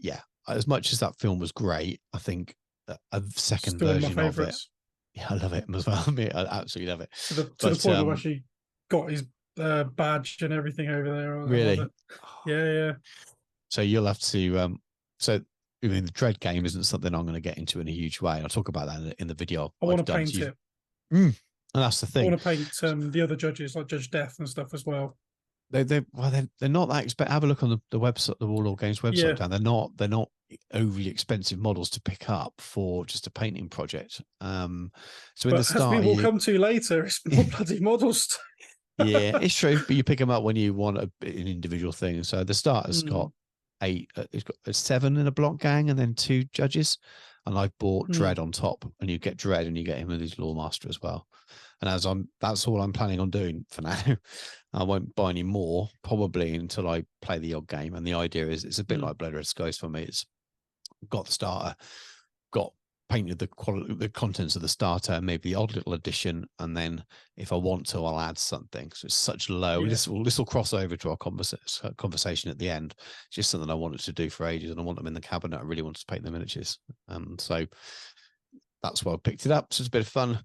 as much as that film was great, I think a second version of it. Yeah, I love it as well. I mean, I absolutely love it. To the point where I've actually got his badge and everything over there. Really? Yeah. So you'll have to. So I mean, the Dredd game isn't something I'm going to get into in a huge way. I'll talk about that in the video. I want to paint it. And that's the thing. I want to paint the other judges, like Judge Death and stuff as well. They're not that expensive. Have a look on the website, the Warlord Games website. Yeah. Dan. They're not overly expensive models to pick up for just a painting project. So in the start, as we will come to later, it's more bloody models. Yeah, it's true. But you pick them up when you want an individual thing. So the starter's got 8. It's got 7 in a block gang, and then 2 judges. And I bought Dredd on top, and you get Dredd, and you get him with his Lawmaster as well. And that's all I'm planning on doing for now. I won't buy any more probably until I play the odd game. And the idea is it's a bit like Blood Red Skies for me. It's got the starter, got painted the contents of the starter, maybe the odd little addition, and then if I want to, I'll add something. So it's such low. This will cross over to our conversation at the end. It's just something I wanted to do for ages, and I want them in the cabinet. I really want to paint the miniatures, so that's why I picked it up. So it's a bit of fun.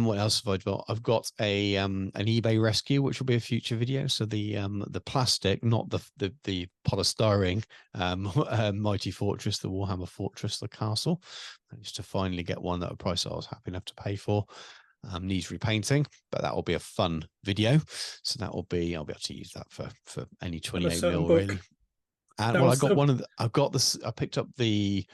What else have I got? I've got a an eBay rescue, which will be a future video. So the plastic, not the polystyrene Mighty Fortress, the Warhammer Fortress, the castle. Just to finally get one at a price I was happy enough to pay for. Needs repainting, but that will be a fun video. So that will be, I'll be able to use that for any 28mm really. And well, I got one of the, I've got this. I picked up the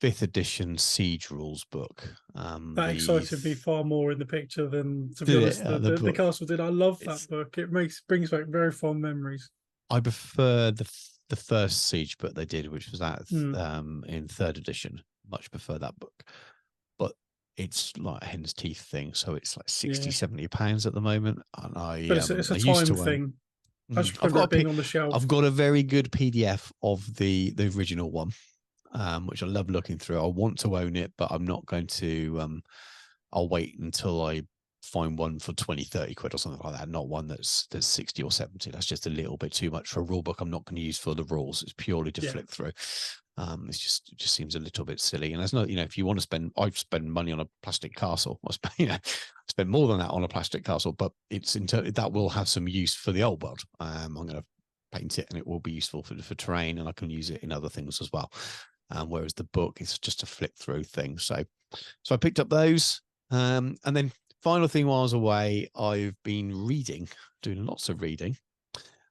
5th edition Siege rules book. That excited me far more in the picture than, to be honest, the castle did. I love that book. It brings back very fond memories. I prefer the first Siege book they did, which was that in 3rd edition. Much prefer that book, but it's like a hen's teeth thing, so it's like 60-70 pounds at the moment. And it's a time thing. I've got being on the shelf. I've got a very good PDF of the original one, which I love looking through. I want to own it, but I'm not going to. I'll wait until I find one for 20-30 quid or something like that, not one that's 60 or 70. That's just a little bit too much for a rule book I'm not going to use for the rules. It's purely to flick through. It just seems a little bit silly. And there's no, if you want to spend, I've spent money on a plastic castle. I spend more than that on a plastic castle, but that will have some use for the old world. I'm going to paint it, and it will be useful for terrain, and I can use it in other things as well. Whereas the book is just a flick through thing. So I picked up those, and then final thing while I was away, I've been doing lots of reading,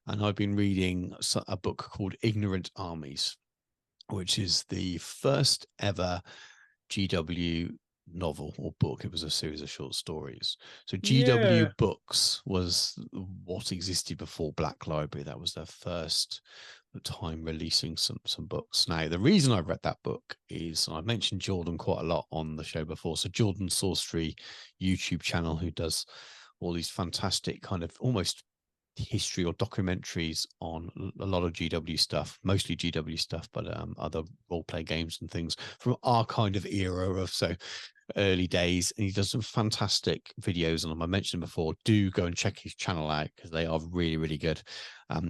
and I've been reading a book called Ignorant Armies, which is the first ever GW novel or book. It was a series of short stories. So GW Books was what existed before Black Library. That was their first time releasing some books. Now, the reason I read that book is, I've mentioned Jordan quite a lot on the show before. So Jordan Sawstry YouTube channel, who does all these fantastic kind of almost history or documentaries on a lot of GW stuff, mostly GW stuff, but other role play games and things from our kind of era of early days. And he does some fantastic videos on them. I mentioned before, do go and check his channel out because they are really, really good.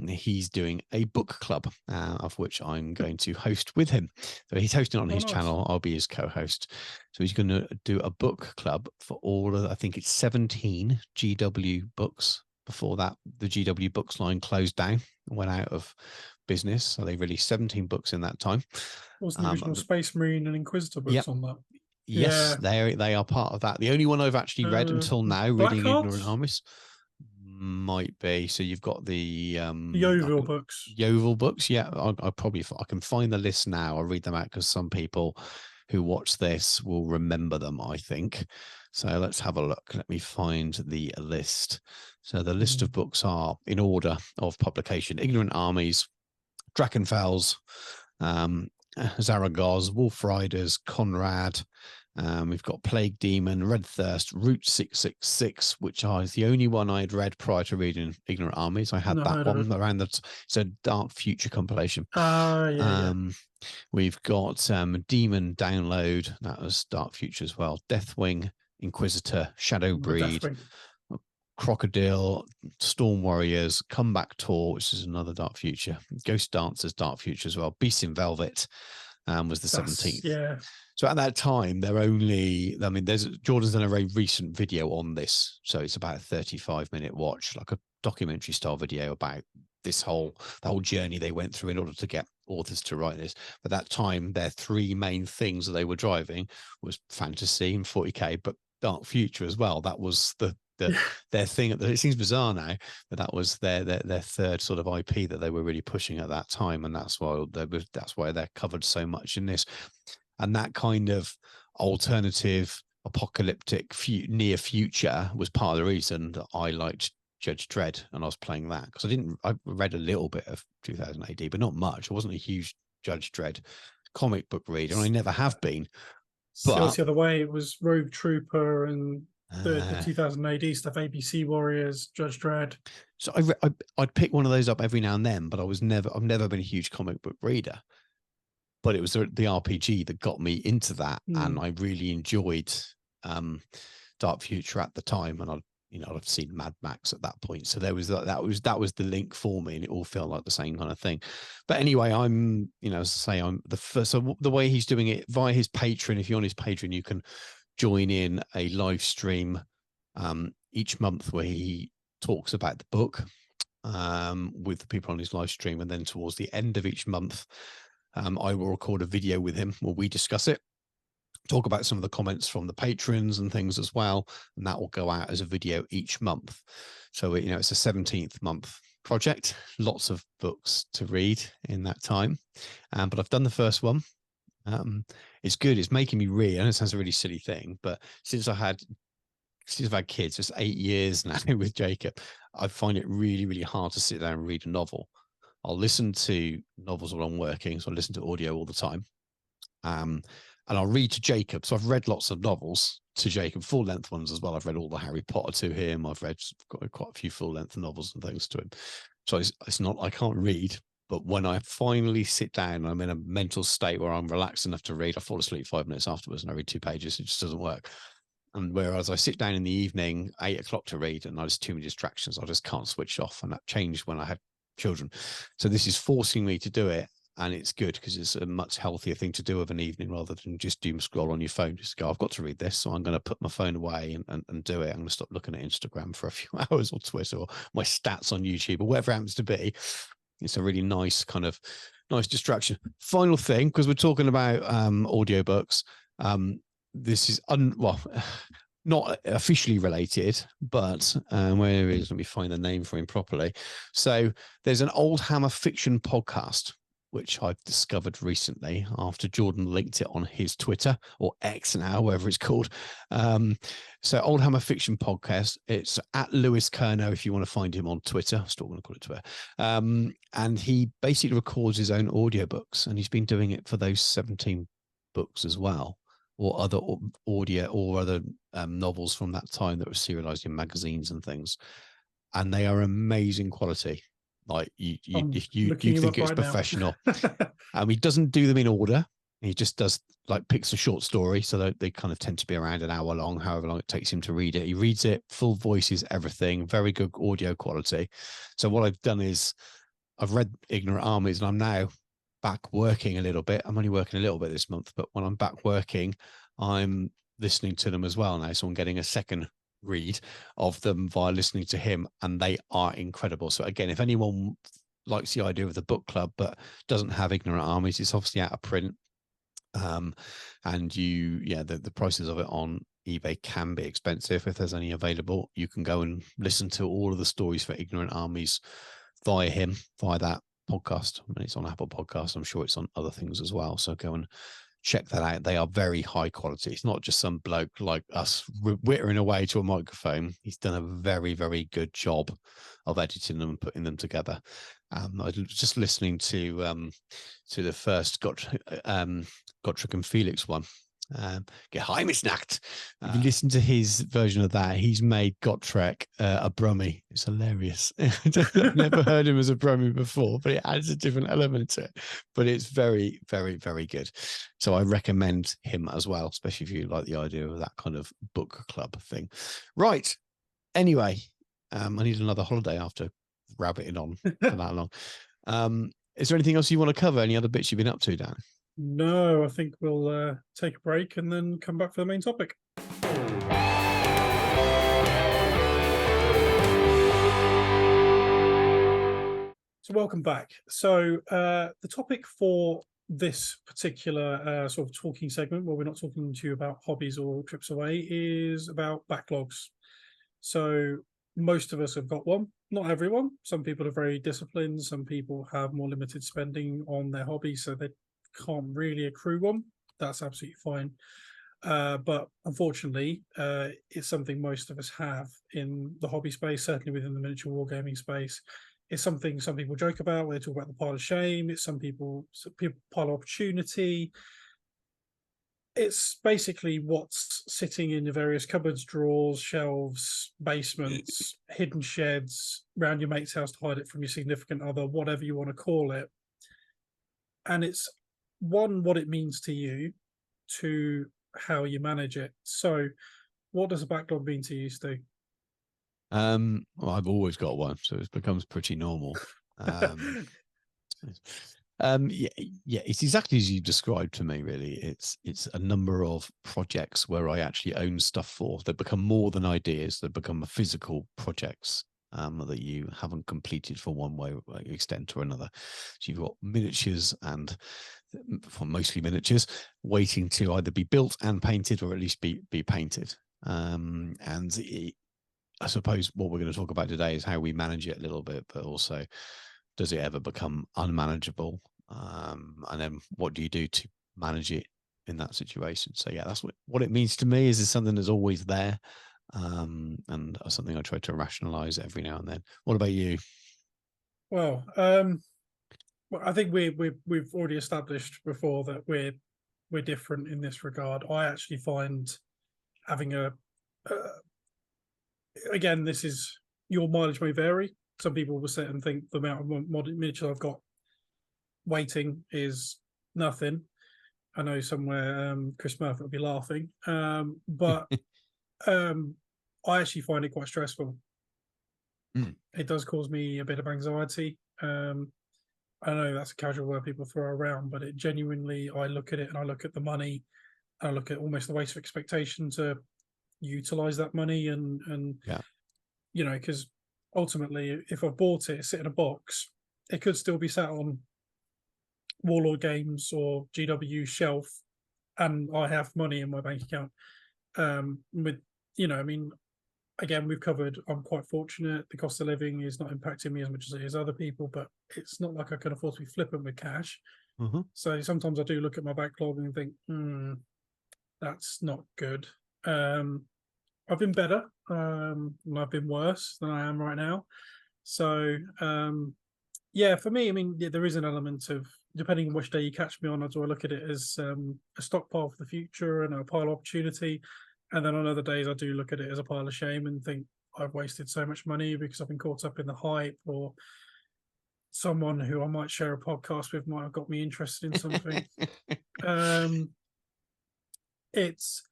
He's doing a book club, of which I'm going to host with him. So he's hosting on his channel. I'll be his co-host. So he's going to do a book club for all of, I think it's 17 GW books. Before that, the GW Books line closed down and went out of business. So they released 17 books in that time. Wasn't the original Space Marine and Inquisitor books on that? Yes, they are part of that. The only one I've actually read until now, reading Ignorant Armies, might be. So you've got the Yeovil books. Yeovil books, yeah. I can find the list now. I'll read them out because some people who watch this will remember them, I think. So let's have a look. Let me find the list. So the list of books are in order of publication: Ignorant Armies, Drachenfels, Zaragoz, Wolf Riders, Conrad. We've got Plague Demon, Red Thirst, Route 666, which is the only one I had read prior to reading Ignorant Armies. I had that one around it's a Dark Future compilation. We've got Demon Download, that was Dark Future as well. Deathwing, Inquisitor, Shadowbreed, Crocodile, Storm Warriors, Comeback Tour, which is another Dark Future. Ghost Dancers, Dark Future as well. Beast in Velvet was the 17th. Yeah. So at that time, Jordan's done a very recent video on this. So it's about a 35-minute watch, like a documentary style video about the whole journey they went through in order to get authors to write this. At that time, their 3 main things that they were driving was fantasy and 40k, but Dark Future as well. That was their thing. It seems bizarre now, but that was their third sort of IP that they were really pushing at that time, and that's why they're covered so much in this. And that kind of alternative, apocalyptic, near future was part of the reason that I liked Judge Dredd, and I was playing that because I read a little bit of 2000 AD, but not much. I wasn't a huge Judge Dredd comic book reader, and I never have been. But the other way, it was Rogue Trooper and the 2000 AD stuff, ABC Warriors, Judge Dredd. So I'd pick one of those up every now and then, but I've never been a huge comic book reader. But it was the RPG that got me into that, and I really enjoyed Dark Future at the time, and I've seen Mad Max at that point, so there was that was the link for me, and it all felt like the same kind of thing. But anyway, I'm as I say, I'm the first. So the way he's doing it via his Patreon, if you're on his Patreon, you can join in a live stream each month where he talks about the book with the people on his live stream, and then towards the end of each month, I will record a video with him where we discuss it, talk about some of the comments from the patrons and things as well, and that will go out as a video each month. So it's a 17th month project, lots of books to read in that time, but I've done the first one. It's good. It's making me read. I know it sounds a really silly thing, but since I've had kids, it's 8 years now with Jacob, I find it really, really hard to sit down and read a novel. I'll listen to novels while I'm working, so I listen to audio all the time. And I'll read to Jacob. So I've read lots of novels to Jacob, full-length ones as well. I've read all the Harry Potter to him. I've read quite a few full-length novels and things to him. So it's not, I can't read, but when I finally sit down, I'm in a mental state where I'm relaxed enough to read. I fall asleep 5 minutes afterwards and I read 2 pages. It just doesn't work. And whereas I sit down in the evening, 8 o'clock to read, and there's too many distractions, I just can't switch off. And that changed when I had children. So this is forcing me to do it, and it's good because it's a much healthier thing to do of an evening rather than just doom scroll on your phone. Just go, I've got to read this, so I'm going to put my phone away and do it. I'm going to stop looking at Instagram for a few hours, or Twitter, or my stats on YouTube, or whatever it happens to be. It's a really nice distraction. Final thing, because we're talking about audiobooks, this is not officially related, but where is, let me find the name for him properly. So there's an Old Hammer fiction podcast, which I've discovered recently after Jordan linked it on his Twitter, or X now, whatever it's called. So Old Hammer fiction podcast, it's at Lewis Kerno if you want to find him on Twitter. I'm still going to call it Twitter. And he basically records his own audiobooks, and he's been doing it for those 17 books as well, or other audio or other novels from that time that were serialized in magazines and things. And they are amazing quality. Like you think it's professional. He doesn't do them in order. He just does, like, picks a short story. So they kind of tend to be around an hour long, however long it takes him to read it. He reads it, full voices, everything, very good audio quality. So what I've done is I've read Ignorant Armies, and I'm now back working a little bit. I'm only working a little bit this month, but when I'm back working, I'm listening to them as well now. So I'm getting a second read of them via listening to him, and they are incredible. So again, if anyone likes the idea of the book club but doesn't have Ignorant Armies, it's obviously out of print. And the prices of it on eBay can be expensive. If there's any available, you can go and listen to all of the stories for Ignorant Armies via that podcast. I mean, it's on Apple Podcasts. I'm sure it's on other things as well. So go and check that out. They are very high quality. It's not just some bloke like us whittering away to a microphone. He's done a very, very good job of editing them and putting them together. I was just listening to the first Gottschalk and Felix one. Geheimnisnacht. If you listen to his version of that, he's made Gottschalk a Brummie. It's hilarious. I've never heard him as a Brummie before, but it adds a different element to it. But it's very, very, very good. So I recommend him as well, especially if you like the idea of that kind of book club thing. Right. Anyway, I need another holiday after rabbiting on for that long. Is there anything else you want to cover? Any other bits you've been up to, Dan? No, I think we'll take a break and then come back for the main topic. So welcome back. So the topic for this particular sort of talking segment, where we're not talking to you about hobbies or trips away, is about backlogs. So most of us have got one. Not everyone. Some people are very disciplined. Some people have more limited spending on their hobbies, so they can't really accrue one. That's absolutely fine. But unfortunately, it's something most of us have in the hobby space, certainly within the miniature wargaming space. It's something some people joke about. They talk about the pile of shame. It's some people pile of opportunity. it's basically what's sitting in the various cupboards, drawers, shelves, basements, hidden sheds, around your mate's house to hide it from your significant other, whatever you want to call it. And it's one, what it means to you, to how you manage it. So what does a backlog mean to you, Stu? Well, I've always got one, so it becomes pretty normal. Yeah, it's exactly as you described to me, really. It's a number of projects where I actually own stuff for. They become more than ideas. They become physical projects that you haven't completed for one way extent or another. So you've got miniatures and mostly miniatures waiting to either be built and painted or at least be painted. I suppose what we're going to talk about today is how we manage it a little bit, but also does it ever become unmanageable? And then what do you do to manage it in that situation? So yeah, that's what it means to me. Is something that's always there, and something I try to rationalize every now and then. What about you? Well, I think we've already established before that we're different in this regard. I actually find having again, this is, your mileage may vary. Some people will sit and think the amount of miniatures I've got waiting is nothing. I know somewhere Chris Murphy will be laughing, but I actually find it quite stressful. It does cause me a bit of anxiety. I know that's a casual word people throw around, but it genuinely, I look at it and I look at the money, I look at almost the waste of expectation to utilize that money, and Yeah. you know, because ultimately, if I bought it, sit in a box, it could still be sat on Warlord Games or GW shelf, and I have money in my bank account. With, you know, I mean, again, we've covered, I'm quite fortunate. The cost of living is not impacting me as much as it is other people, but it's not like I can afford to be flippant with cash. So sometimes I do look at my backlog and think, that's not good. I've been better, and I've been worse than I am right now. So yeah, for me, I mean, there is an element of, depending on which day you catch me on, do I look at it as a stockpile for the future and a pile of opportunity. And then on other days, I do look at it as a pile of shame and think I've wasted so much money because I've been caught up in the hype, or someone who I might share a podcast with might have got me interested in something. It's,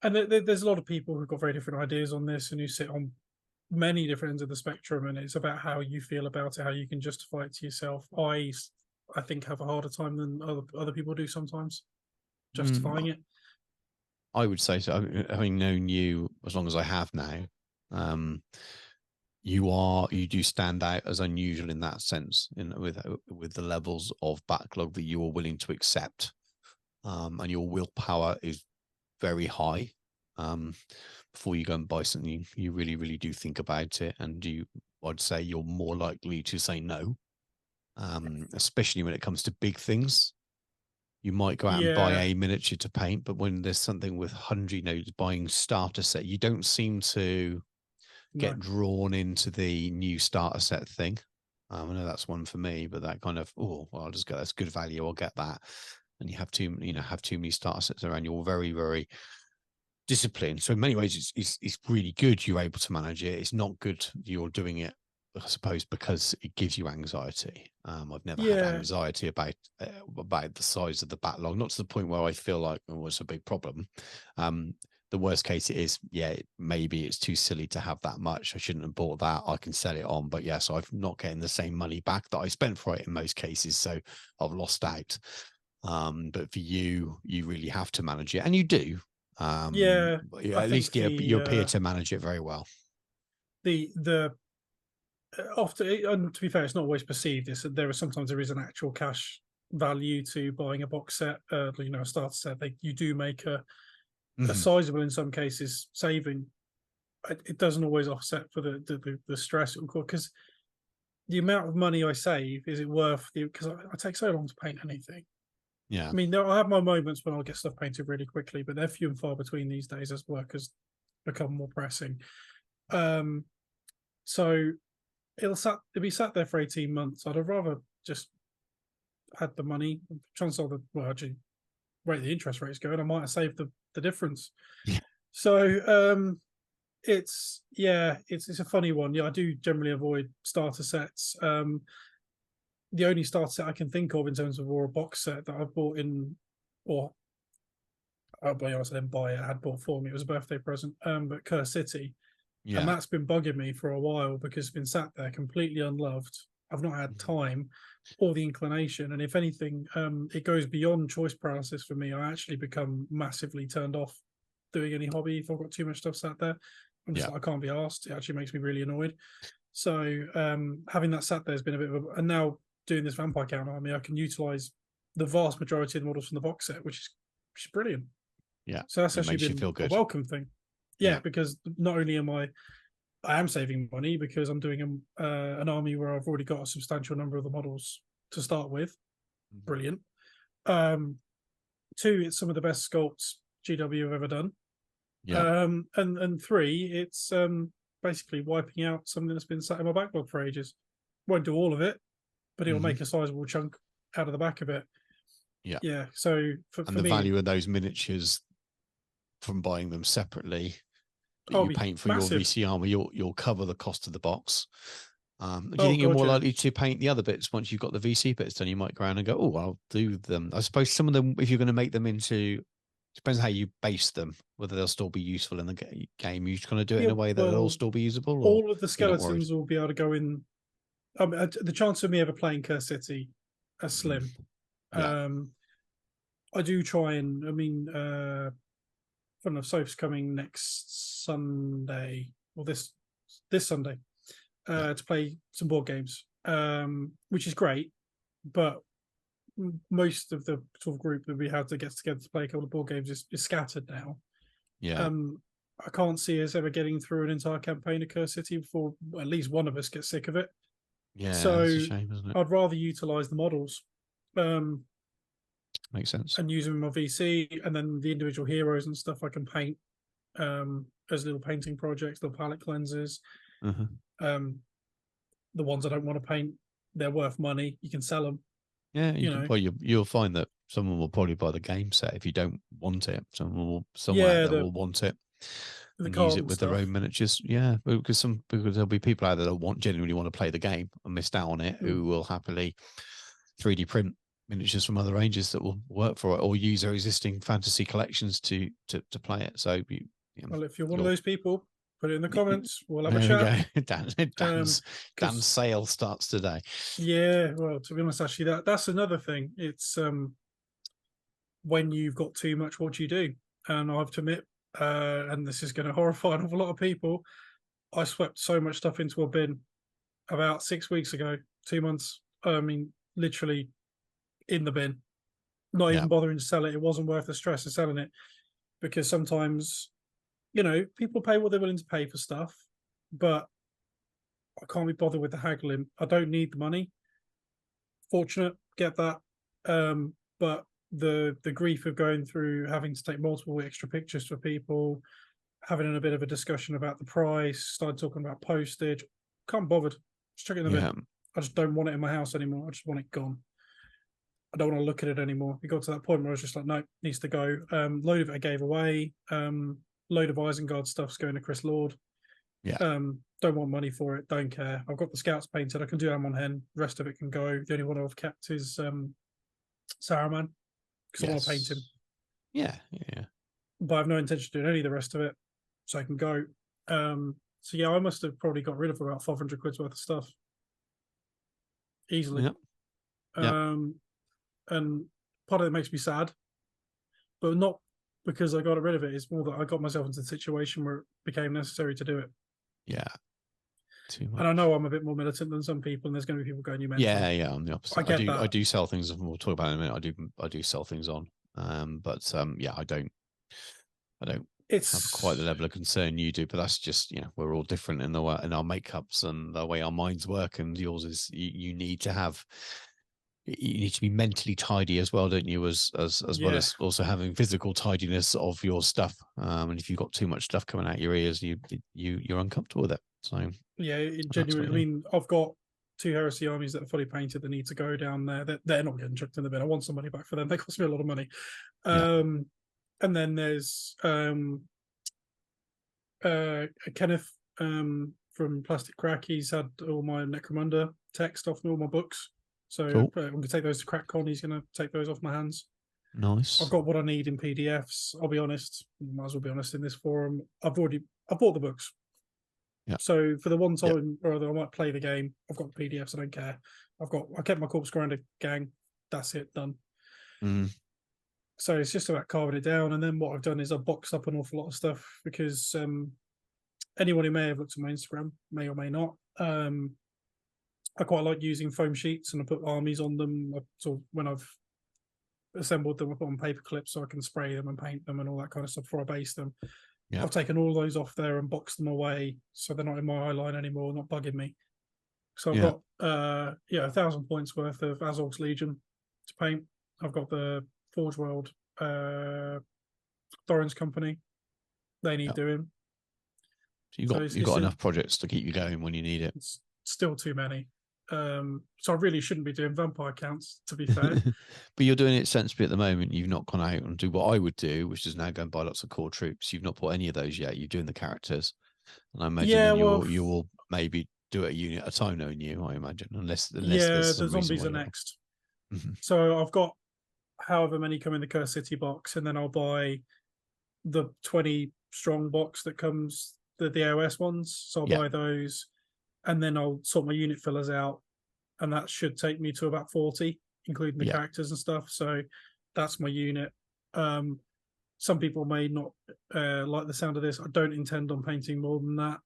and there's a lot of people who've got very different ideas on this and who sit on many different ends of the spectrum, and it's about how you feel about it, how you can justify it to yourself. I think have a harder time than other people do sometimes justifying it. I would say so. Having known you as long as I have now, you do stand out as unusual in that sense, with the levels of backlog that you are willing to accept, and your willpower is very high. Before you go and buy something, you really, really do think about it, and I'd say you're more likely to say no, especially when it comes to big things. You might go out and buy a miniature to paint, but when there's something with 100, buying starter set, you don't seem to get drawn into the new starter set thing. I know that's one for me, but that kind of, well, I'll just go, that's good value, I'll get that. And you have too many starter sets around. You're very, very disciplined. So in many ways, it's really good you're able to manage it. It's not good you're doing it, I suppose, because it gives you anxiety. I've never had anxiety about the size of the backlog, not to the point where I feel like, oh, it's a big problem. The worst case it is, maybe it's too silly to have that much. I shouldn't have bought that. I can sell it on, but so I'm not getting the same money back that I spent for it in most cases. So I've lost out. But for you really have to manage it, and you do. At least you appear to manage it very well. The often, and to be fair, it's not always perceived. Sometimes there is an actual cash value to buying a box set, a starter set. You do make a sizable, in some cases, saving. It doesn't always offset for the stress, because the amount of money I save, is it worth the, because I take so long to paint anything. Yeah. I mean, I have my moments when I'll get stuff painted really quickly, but they're few and far between these days as work has become more pressing. So it'll be sat there for 18 months. I'd have rather just had the money, actually, rate the interest rate's going, I might have saved the difference. Yeah. So it's a funny one. Yeah, I do generally avoid starter sets. The only starter set I can think of in terms of or a box set that I've bought in, or I'll be honest, I didn't buy it. I had bought for me. It was a birthday present. But Curse City, and that's been bugging me for a while because it's been sat there completely unloved. I've not had time or the inclination, and if anything, it goes beyond choice paralysis for me. I actually become massively turned off doing any hobby if I've got too much stuff sat there. I'm just like, I can't be asked. It actually makes me really annoyed. So having that sat there has been a bit of a, and now doing this vampire count army, I can utilize the vast majority of the models from the box set, which is brilliant. Yeah. So that's actually been a welcome thing. Yeah, because not only I am saving money because I'm doing an army where I've already got a substantial number of the models to start with. Brilliant. Two, it's some of the best sculpts GW have ever done. Yeah. And three, it's basically wiping out something that's been sat in my backlog for ages. Won't do all of it, but it'll make a sizable chunk out of the back of it. Yeah. Yeah. So for the me, value of those miniatures from buying them separately that you paint for your VC armor, you'll cover the cost of the box. Do you think you're more likely to paint the other bits once you've got the VC bits done? You might go around and go, oh, I'll do them. I suppose some of them, if you're going to make them into, depends how you base them, whether they'll still be useful in the game. You're just going to do it in a way that they'll still be usable. All of the skeletons will be able to go in. The chance of me ever playing Curse City are slim. I do try and, fun enough, Soph's coming next Sunday, or this Sunday, to play some board games, which is great. But most of the sort of group that we have that gets together to play a couple of board games is scattered now. Yeah. I can't see us ever getting through an entire campaign of Curse City before at least one of us gets sick of it. Yeah, so it's a shame, isn't it? I'd rather utilize the models. Makes sense. And use them in my VC, and then the individual heroes and stuff I can paint as little painting projects, little palette cleansers. The ones I don't want to paint, they're worth money. You can sell them. Yeah, you'll find that someone will probably buy the game set if you don't want it. Someone will want it and use it with their own miniatures. Yeah, because there'll be people out there that genuinely want to play the game and missed out on it, who will happily 3D print miniatures from other ranges that will work for it, or use their existing fantasy collections to play it. So, well, if you're one of those people, put it in the comments. We'll have a chat. Dan's sale starts today. Yeah, well, to be honest, actually, that's another thing. It's when you've got too much, what do you do? And I have to admit, and this is going to horrify an awful lot of people, I swept so much stuff into a bin about 6 weeks ago, 2 months. Literally in the bin, not even bothering to sell it. It wasn't worth the stress of selling it, because sometimes, people pay what they're willing to pay for stuff, but I can't be bothered with the haggling. I don't need the money. Fortunate, get that. But the grief of going through having to take multiple extra pictures for people, having a bit of a discussion about the price, started talking about postage. Can't be bothered. Just chuck it in the bin. I just don't want it in my house anymore. I just want it gone. I don't want to look at it anymore. It got to that point where I was just like, no, it needs to go. Load of it I gave away. Load of Isengard stuff's going to Chris Lord. Yeah. Don't want money for it. Don't care. I've got the scouts painted. I can do Amon Hen. The rest of it can go. The only one I've kept is Saruman, because I want to paint him. Yeah. But I have no intention of doing any of the rest of it, so I can go. So yeah, I must have probably got rid of about 500 quid's worth of stuff easily. And part of it makes me sad, but not because I got rid of it. It's more that I got myself into a situation where it became necessary to do it. Yeah. Too much. And I know I'm a bit more militant than some people, and there's going to be people going, "You mental." Yeah, I'm the opposite. I do sell things, and we'll talk about it in a minute. I do sell things on, but I don't have quite the level of concern you do. But that's just, we're all different in our makeups and the way our minds work, and yours is you need to be mentally tidy as well, don't you? As well as also having physical tidiness of your stuff. And if you've got too much stuff coming out your ears, you're uncomfortable with it. So yeah, genuinely. I've got two heresy armies that are fully painted that need to go down there. They're not getting chucked in the bin. I want some money back for them. They cost me a lot of money. And then there's Kenneth from Plastic Crack. He's had all my Necromunda text off all my books. So Cool. I'm going to take those to CrackCon. He's going to take those off my hands. Nice. I've got what I need in PDFs. I'll be honest. Might as well be honest in this forum. I've bought the books. Yeah. So for the one time, or I might play the game, I've got the PDFs. I don't care. I kept my Corpse Grinder gang. That's it, done. So it's just about carving it down. And then what I've done is I've boxed up an awful lot of stuff because anyone who may have looked at my Instagram, may or may not, I quite like using foam sheets, and I put armies on them. So when I've assembled them, I put on paper clips so I can spray them and paint them and all that kind of stuff before I base them. Yeah. I've taken all those off there and boxed them away so they're not in my eye line anymore, not bugging me. So I've got 1,000 points worth of Azog's Legion to paint. I've got the Forge World Doran's Company. They need doing. So you've got enough projects to keep you going when you need it. It's still too many. So I really shouldn't be doing vampire counts, to be fair. But you're doing it sensibly at the moment. You've not gone out and do what I would do, which is now go and buy lots of core troops. You've not bought any of those yet. You're doing the characters. And I imagine you will maybe do it a unit at a time, knowing you, I imagine, unless there's some the zombies are next. So I've got however many come in the Curse City box, and then I'll buy the 20 strong box that comes, the AOS ones. So I'll buy those, and then I'll sort my unit fillers out, and that should take me to about 40, including the characters and stuff. So that's my unit. Some people may not like the sound of this. I don't intend on painting more than that.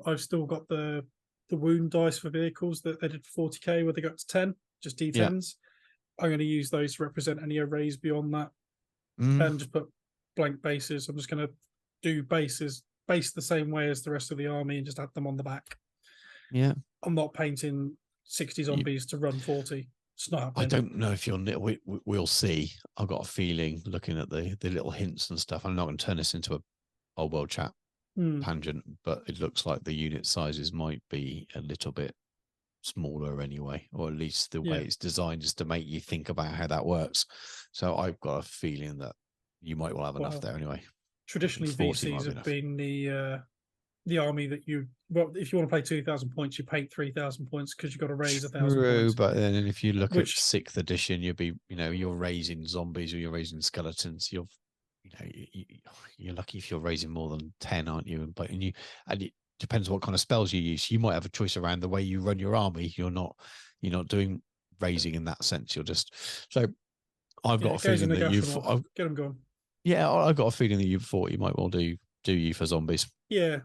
I've still got the wound dice for vehicles that they did for 40k where they got to 10, just D10s. I'm going to use those to represent any arrays beyond that, and just put blank bases. I'm just going to do bases based the same way as the rest of the army and just add them on the back. Yeah, I'm not painting 60 zombies to run 40. It's not happening. I don't know if we'll see. I've got a feeling, looking at the little hints and stuff. I'm not going to turn this into a old world chat tangent, but it looks like the unit sizes might be a little bit smaller anyway, or at least the way it's designed is to make you think about how that works. So I've got a feeling that you might well have enough there anyway. Traditionally, VCs have been the army that if you want to play 2,000 points, you paint 3,000 points because you've got to raise 1,000 points. But then if you look at 6th edition, you're raising zombies or you're raising skeletons. You're lucky if you're raising more than 10, aren't you? And it depends what kind of spells you use. You might have a choice around the way you run your army. You're not doing raising in that sense. You're just I've got a feeling that get them going. Yeah, I've got a feeling that you thought you might well do you for zombies. Yeah.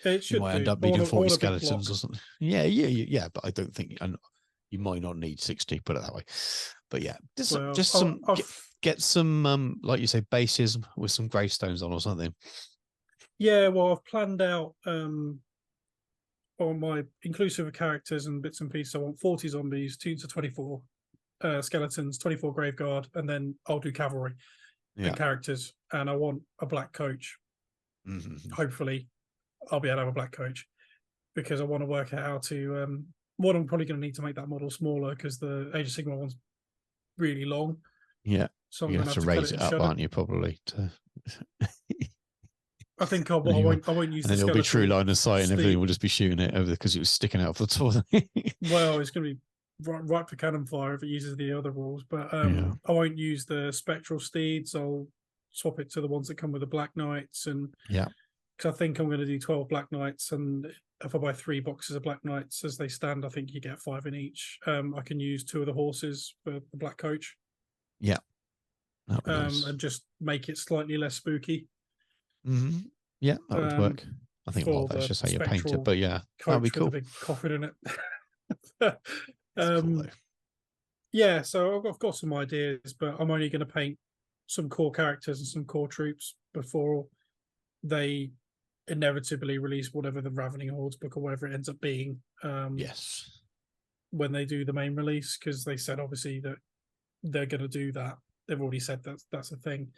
It should you might end up needing 40 skeletons or something. Yeah, but I don't think, and you might not need 60, put it that way. But yeah, get some like you say, bases with some gravestones on or something. Yeah, well, I've planned out on my inclusive of characters and bits and pieces. I want 40 zombies, 2 to 24 skeletons, 24 graveguard, and then I'll do cavalry and characters. And I want a black coach. Hopefully I'll be able to have a black coach, because I want to work out how to what I'm probably going to need to make that model smaller, because the Age of Sigmar one's really long. Yeah, so I'm you have to raise it up, aren't you? Probably to. I think I won't use. And then it'll be true line of sight, and everything will just be shooting it over because it was sticking out of the top. Well, it's going to be right for cannon fire if it uses the other rules, but I won't use the spectral steeds. I'll swap it to the ones that come with the Black Knights, and because I think I'm going to do 12 Black Knights, and if I buy 3 boxes of Black Knights as they stand, I think you get 5 in each. I can use 2 of the horses for the black coach. Yeah, nice. And just make it slightly less spooky. Yeah, that would work. I think a lot of that's just how you paint it, but yeah, that'd be cool. With a big coffin in it. Cool, yeah, so I've got some ideas, but I'm only going to paint some core characters and some core troops before they inevitably release whatever the Ravening Hordes book or whatever it ends up being. Yes, when they do the main release, because they said obviously that they're going to do that. They've already said that's a thing.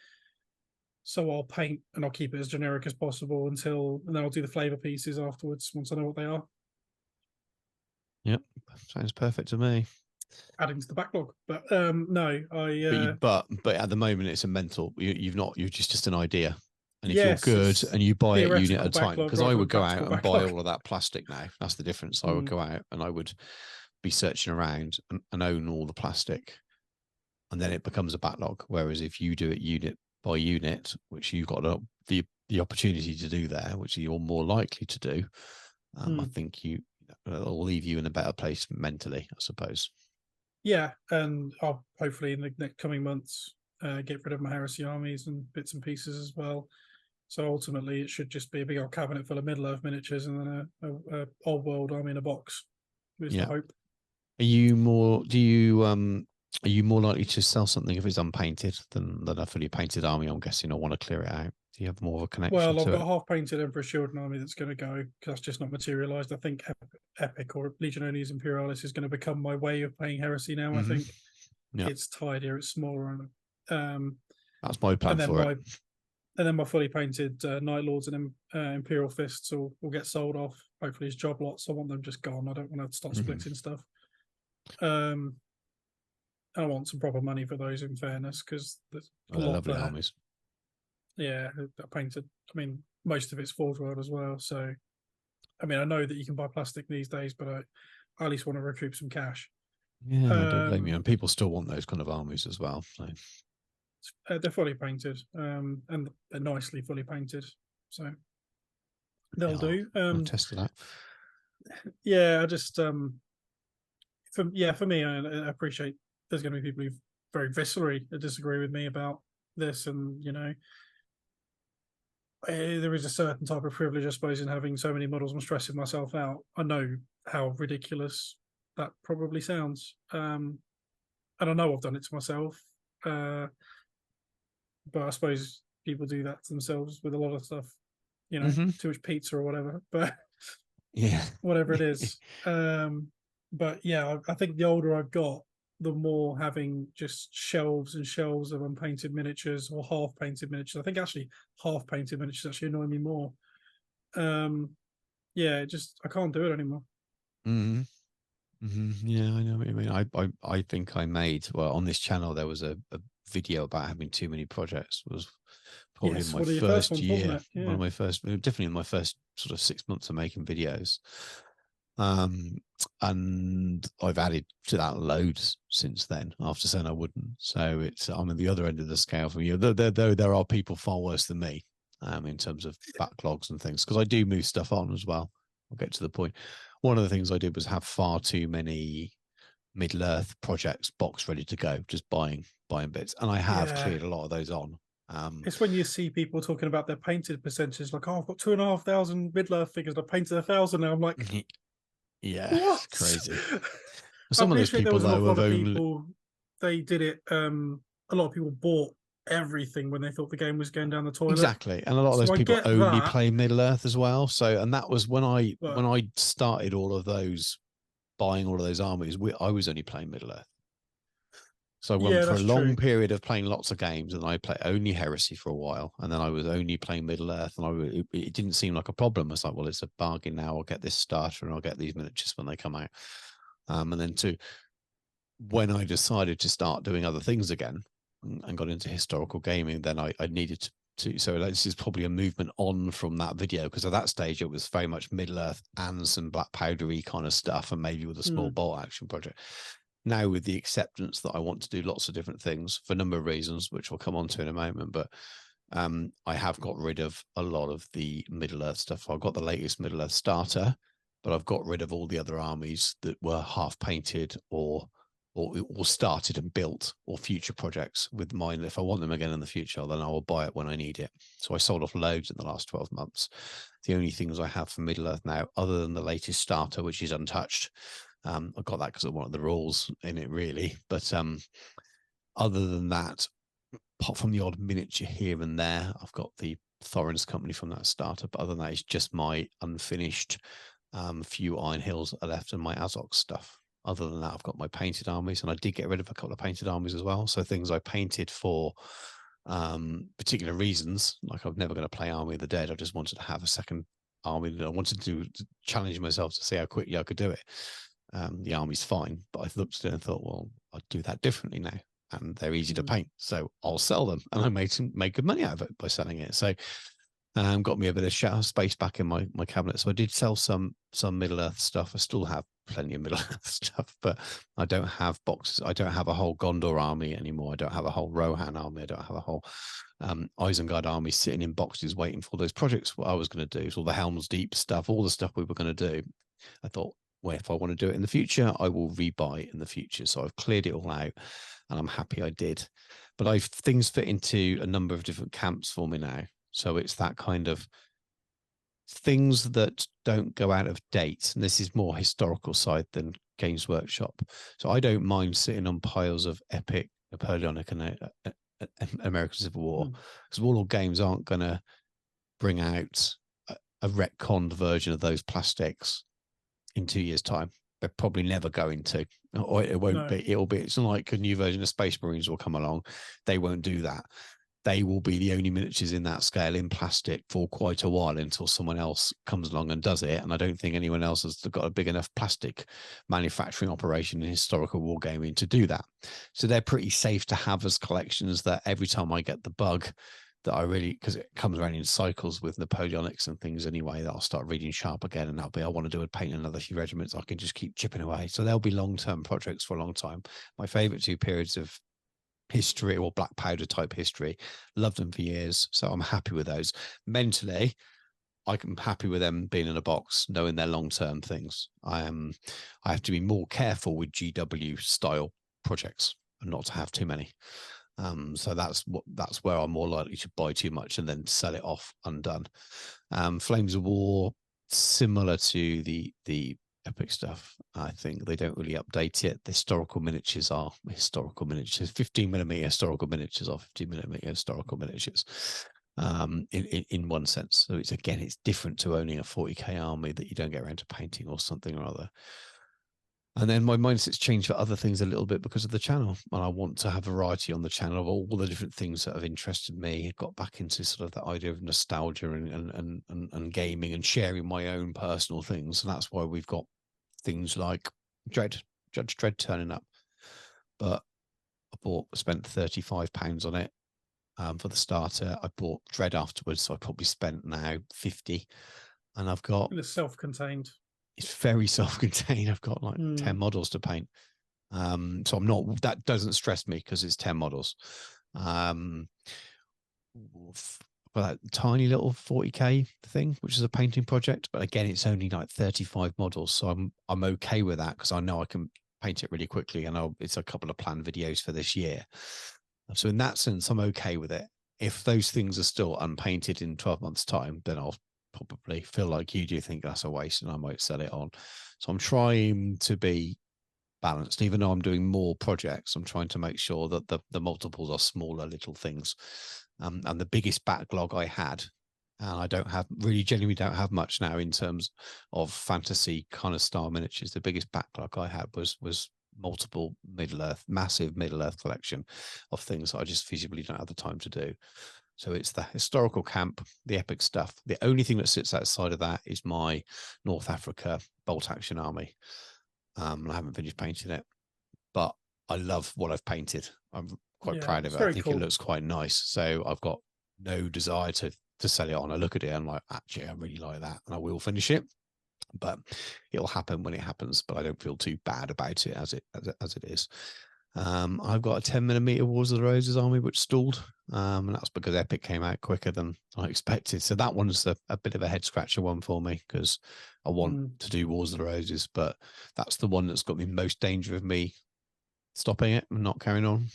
So I'll paint and I'll keep it as generic as possible and then I'll do the flavor pieces afterwards once I know what they are. Yep, sounds perfect to me. Adding to the backlog. But no, But at the moment it's a mental. You're just an idea. And if you're yes, good it's and you buy it unit at theoretical a time, backlog because I rather would than go out practical and buy backlog. all of that plastic now. That's the difference. I would Mm, go out and I would be searching around and own all the plastic, and then it becomes a backlog. Whereas if you do it unit by unit, which you've got the opportunity to do there, which you're more likely to do, I think it'll leave you in a better place mentally, I suppose. yeah, and I'll hopefully in the next coming months get rid of my heresy armies and bits and pieces as well. So ultimately, it should just be a big old cabinet full of Middle Earth miniatures and then a old world army in a box. Is the Yeah. hope. Are you more? Do you Are you more likely to sell something if it's unpainted than a fully painted army? I'm guessing, or want to clear it out. Do you have more of a connection Well, I've to got it? a half painted Emperor Shield army that's going to go because that's just not materialized. I think Epic or Legiones Imperialis is going to become my way of playing Heresy now. I Mm-hmm. think Yeah, it's tidier, it's smaller, um, that's my plan and then for it. my fully painted Night Lords and Imperial Fists will get sold off. Hopefully, as job lots. I want them just gone. I don't want to start Mm-hmm. splitting stuff. Um, I want some proper money for those. In fairness, because there's a Well, they're lot lovely there. armies. Yeah, I painted. I mean, most of it's Forge World as well. So, I mean, I know that you can buy plastic these days, but I at least want to recoup some cash. Yeah, I don't blame you. Um, And people still want those kind of armies as well. So they're fully painted, and they're nicely fully painted, so they'll yeah, do. I'll test that. Yeah, I just for me, I appreciate there's going to be people who very viscerally disagree with me about this, and there is a certain type of privilege, I suppose, in having so many models and stressing myself out. I know how ridiculous that probably sounds, and I know I've done it to myself. Uh, but I suppose people do that to themselves with a lot of stuff, Mm-hmm. too much pizza or whatever, but Yeah. whatever it is. But yeah, I think the older I've got, the more having just shelves and shelves of unpainted miniatures or half painted miniatures. I think actually half painted miniatures actually annoy me more. Um, yeah, I can't do it anymore. Mm-hmm. Mm-hmm. Yeah, I know what you mean. I think I made, well, on this channel there was a video about having too many projects. It was probably in Yes, my one of your first first ones, wasn't year, it? one Yeah. of my first, definitely in my first sort of 6 months of making videos. Um, and I've added to that loads since then. After saying I wouldn't, so I'm at the other end of the scale from you. Though there are people far worse than me, in terms of backlogs and things, because I do move stuff on as well. I'll get to the point. One of the things I did was have far too many Middle Earth projects box ready to go, just buying bits, and I have Yeah. cleared a lot of those on. Um, It's when you see people talking about their painted percentages, like, oh, I've got 2,500 Middle-earth figures, I painted 1,000 now. I'm like, yeah, it's what? crazy. I Some of those appreciate there people was an though awful lot have of only people, they did it. A lot of people bought everything when they thought the game was going down the toilet. exactly, and a lot of those So I people get only that, play Middle Earth as well. So, and that was when but I started all of those, buying all of those armies. I was only playing Middle Earth. So I went yeah, for a that's long true. period of playing lots of games, and I played only Heresy for a while, and then I was only playing Middle Earth, and it didn't seem like a problem. I was like, well, it's a bargain now. I'll get this starter, and I'll get these miniatures when they come out. And then when I decided to start doing other things again and got into historical gaming, then I needed to. So this is probably a movement on from that video, because at that stage it was very much Middle Earth and some black powdery kind of stuff, and maybe with a small Hmm. bolt action project. Now with the acceptance that I want to do lots of different things for a number of reasons, which we'll come on to in a moment, but I have got rid of a lot of the Middle Earth stuff. I've got the latest Middle Earth starter, but I've got rid of all the other armies that were half painted or started and built, or future projects with mine. If I want them again in the future, then I will buy it when I need it. So I sold off loads in the last 12 months. The only things I have for Middle Earth now, other than the latest starter, which is untouched, I got that because of one of the rules in it, really. But other than that, apart from the odd miniature here and there, I've got the Thorin's company from that starter. But other than that, it's just my unfinished few Iron Hills are left and my Azok stuff. Other than that, I've got my painted armies, and I did get rid of a couple of painted armies as well. So things I painted for particular reasons, like I'm never going to play Army of the Dead. I just wanted to have a second army. I wanted to challenge myself to see how quickly I could do it. the army's fine, but I looked at it and thought, well, I'd do that differently now, and they're easy to paint, so I'll sell them, and I made good money out of it by selling it. So got me a bit of shadow space back in my cabinet. So I did sell some Middle Earth stuff. I still have plenty of Middle Earth stuff, but I don't have boxes. I don't have a whole Gondor army anymore. I don't have a whole Rohan army. I don't have a whole Isengard army sitting in boxes waiting for those projects. What I was going to do, so all the Helm's Deep stuff, all the stuff we were going to do. I thought, well, if I want to do it in the future, I will rebuy it in the future. So I've cleared it all out, and I'm happy I did. But things fit into a number of different camps for me now. So it's that kind of things that don't go out of date. And this is more historical side than Games Workshop. So I don't mind sitting on piles of epic, Napoleonic, and American Civil War, because Warlord Games aren't going to bring out a retconned version of those plastics in 2 years' time. They're probably never going to, or it won't be. It's not like a new version of Space Marines will come along. They won't do that. They will be the only miniatures in that scale in plastic for quite a while until someone else comes along and does it. And I don't think anyone else has got a big enough plastic manufacturing operation in historical wargaming to do that. So they're pretty safe to have as collections, that every time I get the bug that I really, because it comes around in cycles with Napoleonics and things anyway, that I'll start reading sharp again, and I want to do a paint another few regiments. I can just keep chipping away. So they'll be long-term projects for a long time. My favorite two periods of history, or black powder type history, loved them for years, so I'm happy with those. Mentally, I'm happy with them being in a box, knowing they're long-term things. I have to be more careful with GW style projects and not to have too many. So that's where I'm more likely to buy too much and then sell it off undone. Flames of War, similar to the epic stuff. I think they don't really update it. The historical miniatures are historical miniatures. 15mm historical miniatures are 15mm historical miniatures, in one sense. So it's different to owning a 40k army that you don't get around to painting or something or other. And then my mindset's changed for other things a little bit because of the channel, and I want to have variety on the channel of all the different things that have interested me. I got back into sort of the idea of nostalgia and gaming and sharing my own personal things, and that's why we've got things like Judge Dredd turning up. But I spent £35 on it for the starter. I bought Dredd afterwards, so I probably spent now 50, and I've got, it's self-contained. It's very self-contained. I've got like 10 models to paint. So I'm not, that doesn't stress me because it's 10 models. For that tiny little 40k thing, which is a painting project, but again, it's only like 35 models. So I'm okay with that because I know I can paint it really quickly, and it's a couple of planned videos for this year. So in that sense, I'm okay with it. If those things are still unpainted in 12 months' time, then I'll probably feel like you do, think that's a waste, and I might sell it on. So I'm trying to be balanced. Even though I'm doing more projects, I'm trying to make sure that the multiples are smaller little things. And the biggest backlog I had, and I genuinely don't have much now in terms of fantasy kind of style miniatures. The biggest backlog I had was multiple massive Middle Earth collection of things that I just feasibly don't have the time to do. So it's the historical camp, the epic stuff. The only thing that sits outside of that is my North Africa bolt action army. I haven't finished painting it, but I love what I've painted. I'm quite proud of it. I think it looks quite nice. So I've got no desire to sell it on. I look at it and I'm like, actually, I really like that, and I will finish it. But it'll happen when it happens. But I don't feel too bad about it as it is. I've got a 10mm Wars of the Roses army which stalled, and that's because Epic came out quicker than I expected. So that one's a bit of a head scratcher one for me, because I want to do Wars of the Roses, but that's the one that's got me most danger of me stopping it and not carrying on.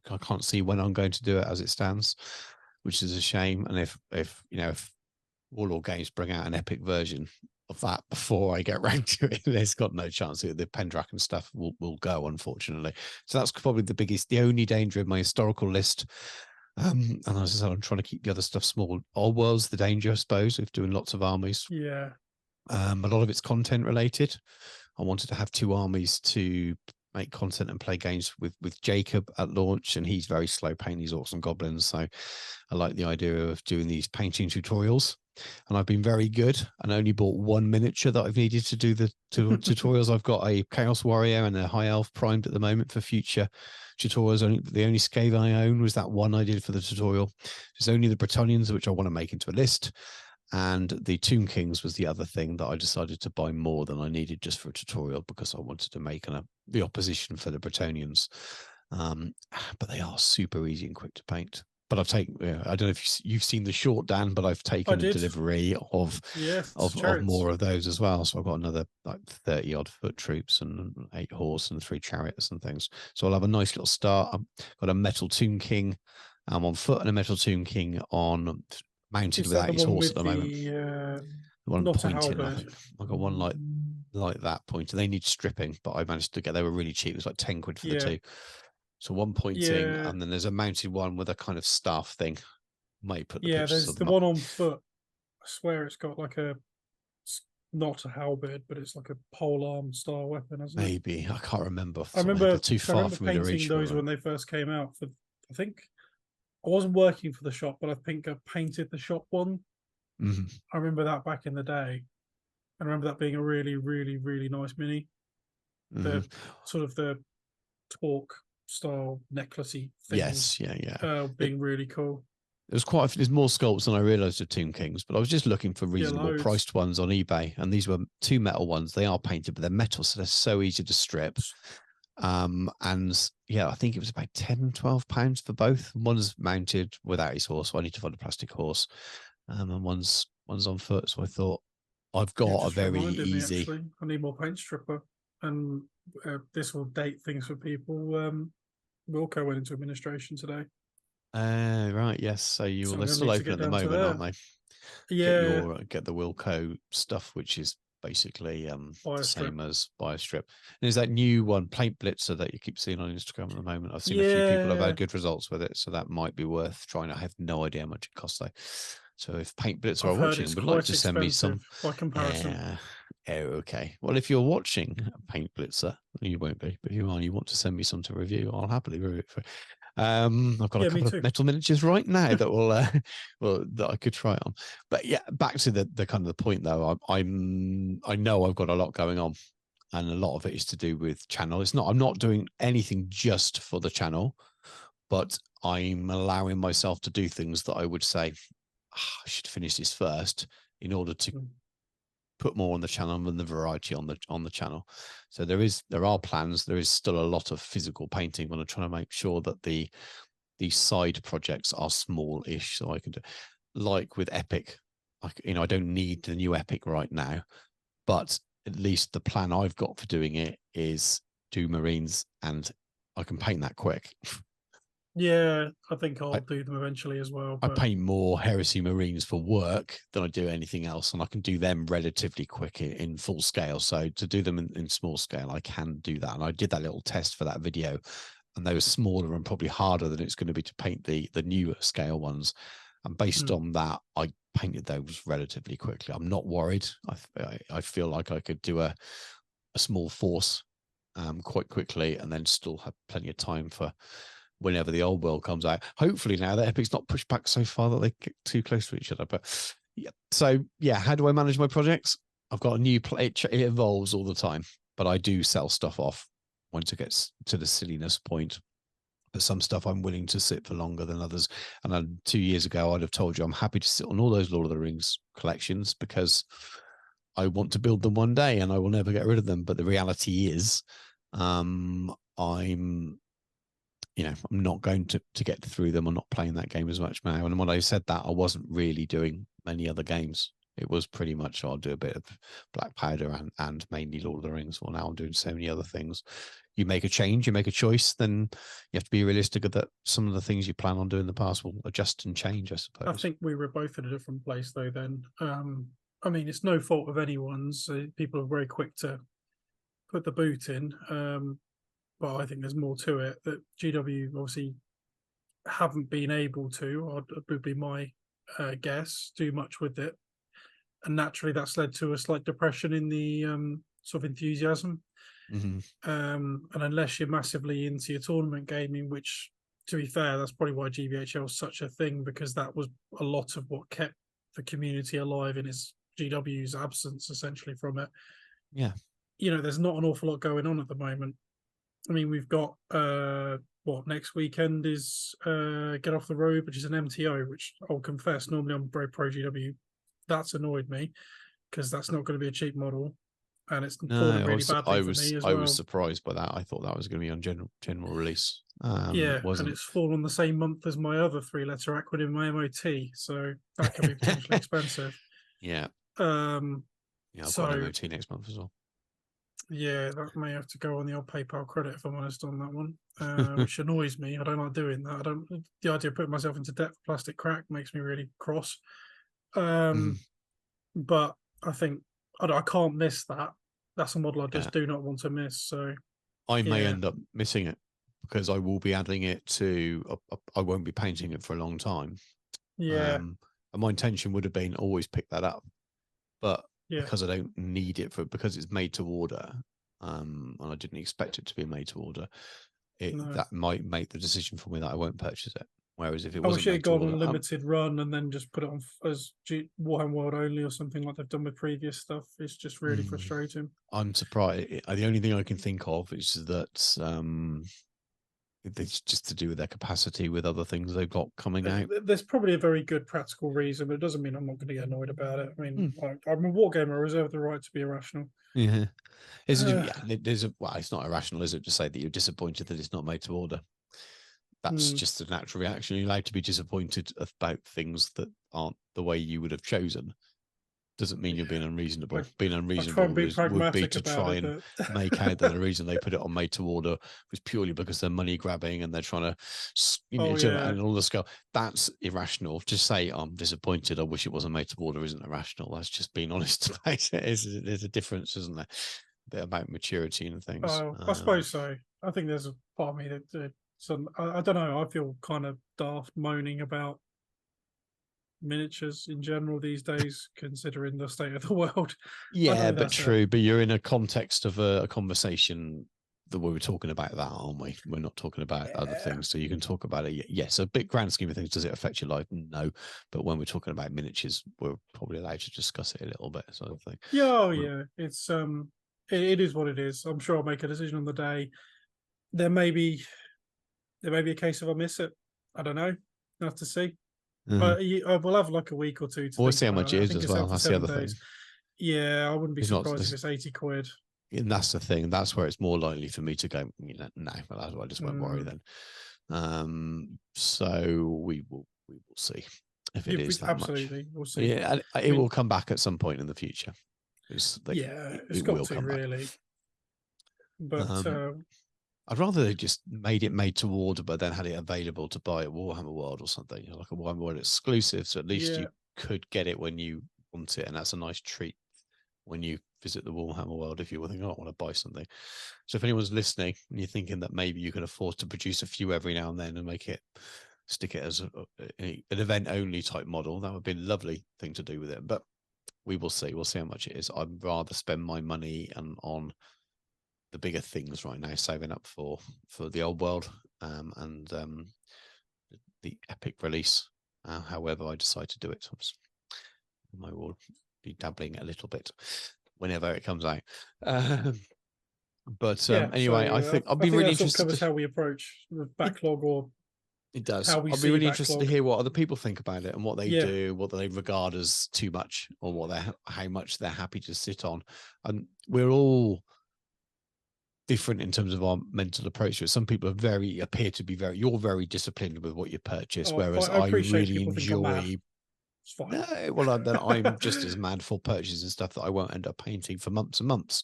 I can't see when I'm going to do it as it stands, which is a shame. And if Warlord Games bring out an Epic version of that before I get round to it, there's got no chance. The Pendragon stuff will go, unfortunately. So that's probably the only danger of my historical list. And as I said, I'm trying to keep the other stuff small. All world's the danger, I suppose, of doing lots of armies. Yeah. A lot of it's content related. I wanted to have 2 armies to make content and play games with Jacob at launch, and he's very slow painting these orcs and goblins. So I like the idea of doing these painting tutorials. and I've been very good and only bought one miniature that I've needed to do the tutorials. I've got a Chaos Warrior and a High Elf primed at the moment for future tutorials. The only scale I own was that one I did for the tutorial. There's only the Bretonians, which I want to make into a list, and the Tomb Kings was the other thing that I decided to buy more than I needed just for a tutorial, because I wanted to make the opposition for the Bretonians. But they are super easy and quick to paint. But I've taken, I don't know if you've seen the short, Dan, but I've taken a delivery of more of those as well. So I've got another like 30 odd foot troops and 8 horse and 3 chariots and things. So I'll have a nice little start. I've got a metal Tomb King on foot and a metal Tomb King on mounted without his horse at the moment. The one pointing. I've got one like that pointing. They need stripping, but I managed to get. They were really cheap. It was like 10 quid for the 2. So one pointing, and then there's a mounted one with a kind of staff thing. Might put the pictures there's the one on foot. I swear it's got like not a halberd, but it's like a polearm style weapon, isn't it? Maybe. I can't remember. I remember too far for me to reach those when they first came out. I think I wasn't working for the shop, but I think I painted the shop one. Mm-hmm. I remember that back in the day. I remember that being a really, really, really nice mini. Mm-hmm. The sort of the torque style necklacey thing. Yes, yeah. Being really cool. There's more sculpts than I realized of Tomb Kings, but I was just looking for reasonable priced ones on eBay, and these were 2 metal ones. They are painted, but they're metal, so they're so easy to strip. And yeah, I think it was about £10-12 for both. One's mounted without his horse, so I need to find a plastic horse, and one's on foot. So I thought I've got a very easy. I need more paint stripper, and this will date things for people. Wilco went into administration today. Right, yes. So they're still open at the moment, aren't they? Yeah. Get the Wilco stuff, which is basically the same as BioStrip. And is that new one, Paint Blitzer, that you keep seeing on Instagram at the moment? I've seen a few people have had good results with it, so that might be worth trying. I have no idea how much it costs though. So if Paint Blitzer are watching, would like to send me some by comparison. Oh, okay. Well, if you're watching Paint Blitzer, you won't be, but if you are, and you want to send me some to review, I'll happily review it for. I've got a couple of metal miniatures right now that will that I could try on. But yeah, back to the kind of the point though. I know I've got a lot going on, and a lot of it is to do with channel. I'm not doing anything just for the channel, but I'm allowing myself to do things that I would say I should finish this first in order to put more on the channel and the variety on the channel. So there are plans. There is still a lot of physical painting when I'm trying to make sure that the side projects are small-ish, so I can do, like with Epic. I don't need the new Epic right now, but at least the plan I've got for doing it is do Marines, and I can paint that quick. Yeah, I think I'll do them eventually as well. I paint more Heresy Marines for work than I do anything else, and I can do them relatively quick in full scale. So to do them in small scale, I can do that. And I did that little test for that video, and they were smaller and probably harder than it's going to be to paint the newer scale ones. And based on that, I painted those relatively quickly. I'm not worried. I feel like I could do a small force quite quickly, and then still have plenty of time for whenever the old world comes out. Hopefully now that Epic's not pushed back so far that they get too close to each other. But yeah, so yeah, how do I manage my projects? I've got a new it evolves all the time, but I do sell stuff off once it gets to the silliness point. But some stuff I'm willing to sit for longer than others. And 2 years ago, I'd have told you I'm happy to sit on all those Lord of the Rings collections because I want to build them one day and I will never get rid of them. But the reality is, I'm not going to get through them. I'm not playing that game as much now. And when I said that, I wasn't really doing many other games. It was pretty much I'll do a bit of Black Powder and mainly Lord of the Rings. Well, now I'm doing so many other things. You make a change, you make a choice, then you have to be realistic that some of the things you plan on doing in the past will adjust and change, I suppose. I think we were both in a different place though then. I mean, it's no fault of anyone's. People are very quick to put the boot in. But I think there's more to it that GW obviously haven't been able to, or would be my guess, do much with it. And naturally that's led to a slight depression in the sort of enthusiasm. Mm-hmm. And unless you're massively into your tournament gaming, which to be fair, that's probably why GBHL is such a thing, because that was a lot of what kept the community alive in its GW's absence, essentially, from it. Yeah. There's not an awful lot going on at the moment. I mean, we've got next weekend is Get Off the Road, which is an MTO, which I'll confess, normally I'm very pro GW. That's annoyed me because that's not going to be a cheap model, and it's fallen really badly for me as well. I was surprised by that. I thought that was going to be on general release. And it's fallen the same month as my other 3-letter acronym, my MOT, so that could be potentially expensive. Yeah. Yeah, I've got an MOT next month as well. Yeah, that may have to go on the old PayPal credit if I'm honest on that one, which annoys me. I don't like doing that. The idea of putting myself into debt for plastic crack makes me really cross. But I think I can't miss that. That's a model I just do not want to miss. So I may end up missing it because I will be adding it to. I won't be painting it for a long time. Yeah. And my intention would have been always pick that up, but because I don't need it because it's made to order, and I didn't expect it to be made to order, that might make the decision for me that I won't purchase it. Whereas if it wasn't, I wish it had gone on limited run and then just put it on as Warhammer World only or something like they've done with previous stuff. It's just really frustrating. I'm surprised. The only thing I can think of is that it's just to do with their capacity with other things they've got coming out. There's probably a very good practical reason, but it doesn't mean I'm not going to get annoyed about it. I mean, I'm a wargamer. I reserve the right to be irrational. Yeah. It's not irrational, is it, to say that you're disappointed that it's not made to order? That's just a natural reaction. You're allowed to be disappointed about things that aren't the way you would have chosen. Doesn't mean you're being unreasonable. Being unreasonable would be to try and make out that the reason they put it on made to order was purely because they're money grabbing and they're trying to, and all the scale. That's irrational. To say I'm disappointed, I wish it wasn't made to order, isn't irrational. That's just being honest about it. There's a difference, isn't there? A bit about maturity and things. I suppose so. I think there's a part of me that I don't know. I feel kind of daft moaning about miniatures in general these days, considering the state of the world. Yeah, but true. But you're in a context of a conversation that we were talking about that, aren't we? We're not talking about other things, so you can talk about it. Yes, a bit grand scheme of things. Does it affect your life? No, but when we're talking about miniatures, we're probably allowed to discuss it a little bit, sort of thing. Yeah, it's it is what it is. I'm sure I'll make a decision on the day. There may be a case of I miss it. I don't know. I'll have to see. We'll have like a week or two to we'll see how much it is as well. That's the other thing. Yeah, I wouldn't be surprised if it's 80 quid. And that's the thing. That's where it's more likely for me to go, no, I just won't worry then. So we will see if it is that absolutely. Much. We'll see. Yeah, it will come back at some point in the future. It's got to really. But I'd rather they just made to order, but then had it available to buy at Warhammer World or something, like a Warhammer World exclusive. So at least you could get it when you want it, and that's a nice treat when you visit the Warhammer World if you were thinking, I want to buy something. So if anyone's listening and you're thinking that maybe you can afford to produce a few every now and then and stick it as an event only type model, that would be a lovely thing to do with it. But we will see. We'll see how much it is. I'd rather spend my money on the bigger things right now, saving up for the old world and the epic release. However I decide to do it, I will be dabbling a little bit whenever it comes out. Anyway, I think I'll be really interested. Covers how we approach the backlog, or it does. I'll be really interested to hear what other people think about it and what they do, what they regard as too much, or how much they're happy to sit on. And we're all different in terms of our mental approach to it. Some people appear to be you're very disciplined with what you purchase, whereas I really enjoy. No, well, then I'm just as mad for purchases and stuff that I won't end up painting for months and months.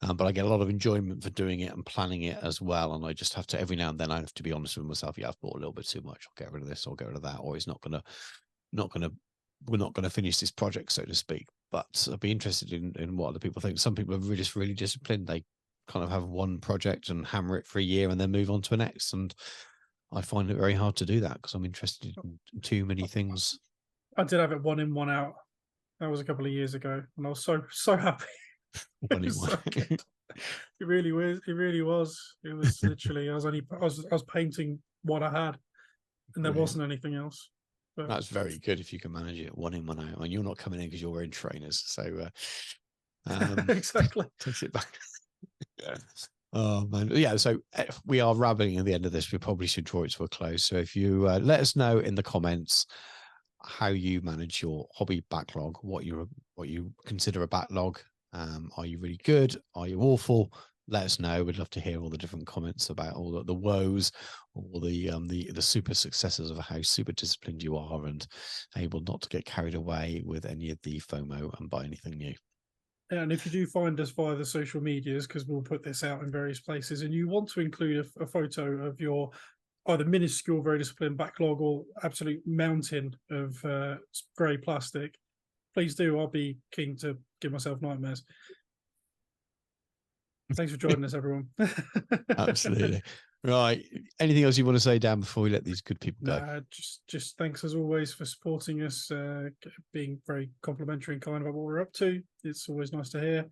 But I get a lot of enjoyment for doing it and planning it as well. And I just have to, every now and then, I have to be honest with myself. Yeah, I've bought a little bit too much. I'll get rid of this. I'll get rid of that. Or we're not gonna finish this project, so to speak. But I'd be interested in what other people think. Some people are just really disciplined. They kind of have one project and hammer it for a year and then move on to the next. And I find it very hard to do that because I'm interested in too many things. I did have it 1 in, 1 out. That was a couple of years ago, and I was so happy. It really was. It really was. It was literally. I was painting what I had, and there wasn't anything else. But That's very good if you can manage it 1 in, 1 out. And you're not coming in because you're wearing trainers. So exactly. takes it back. Yeah. Oh man, yeah. So we are rambling at the end of this. We probably should draw it to a close. So if you let us know in the comments how you manage your hobby backlog, what you consider a backlog. Are you really good? Are you awful? Let us know. We'd love to hear all the different comments about all the woes, all the super successes of how super disciplined you are and able not to get carried away with any of the FOMO and buy anything new. And if you do find us via the social medias, because we'll put this out in various places, and you want to include a photo of your either minuscule, very disciplined backlog or absolute mountain of grey plastic, please do. I'll be keen to give myself nightmares. Thanks for joining us, everyone. Absolutely. Right. Anything else you want to say, Dan, before we let these good people go? Nah, just thanks as always for supporting us, being very complimentary and kind about what we're up to. It's always nice to hear.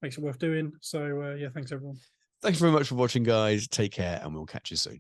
Makes it worth doing. So yeah, thanks everyone. Thanks very much for watching, guys. Take care, and we'll catch you soon.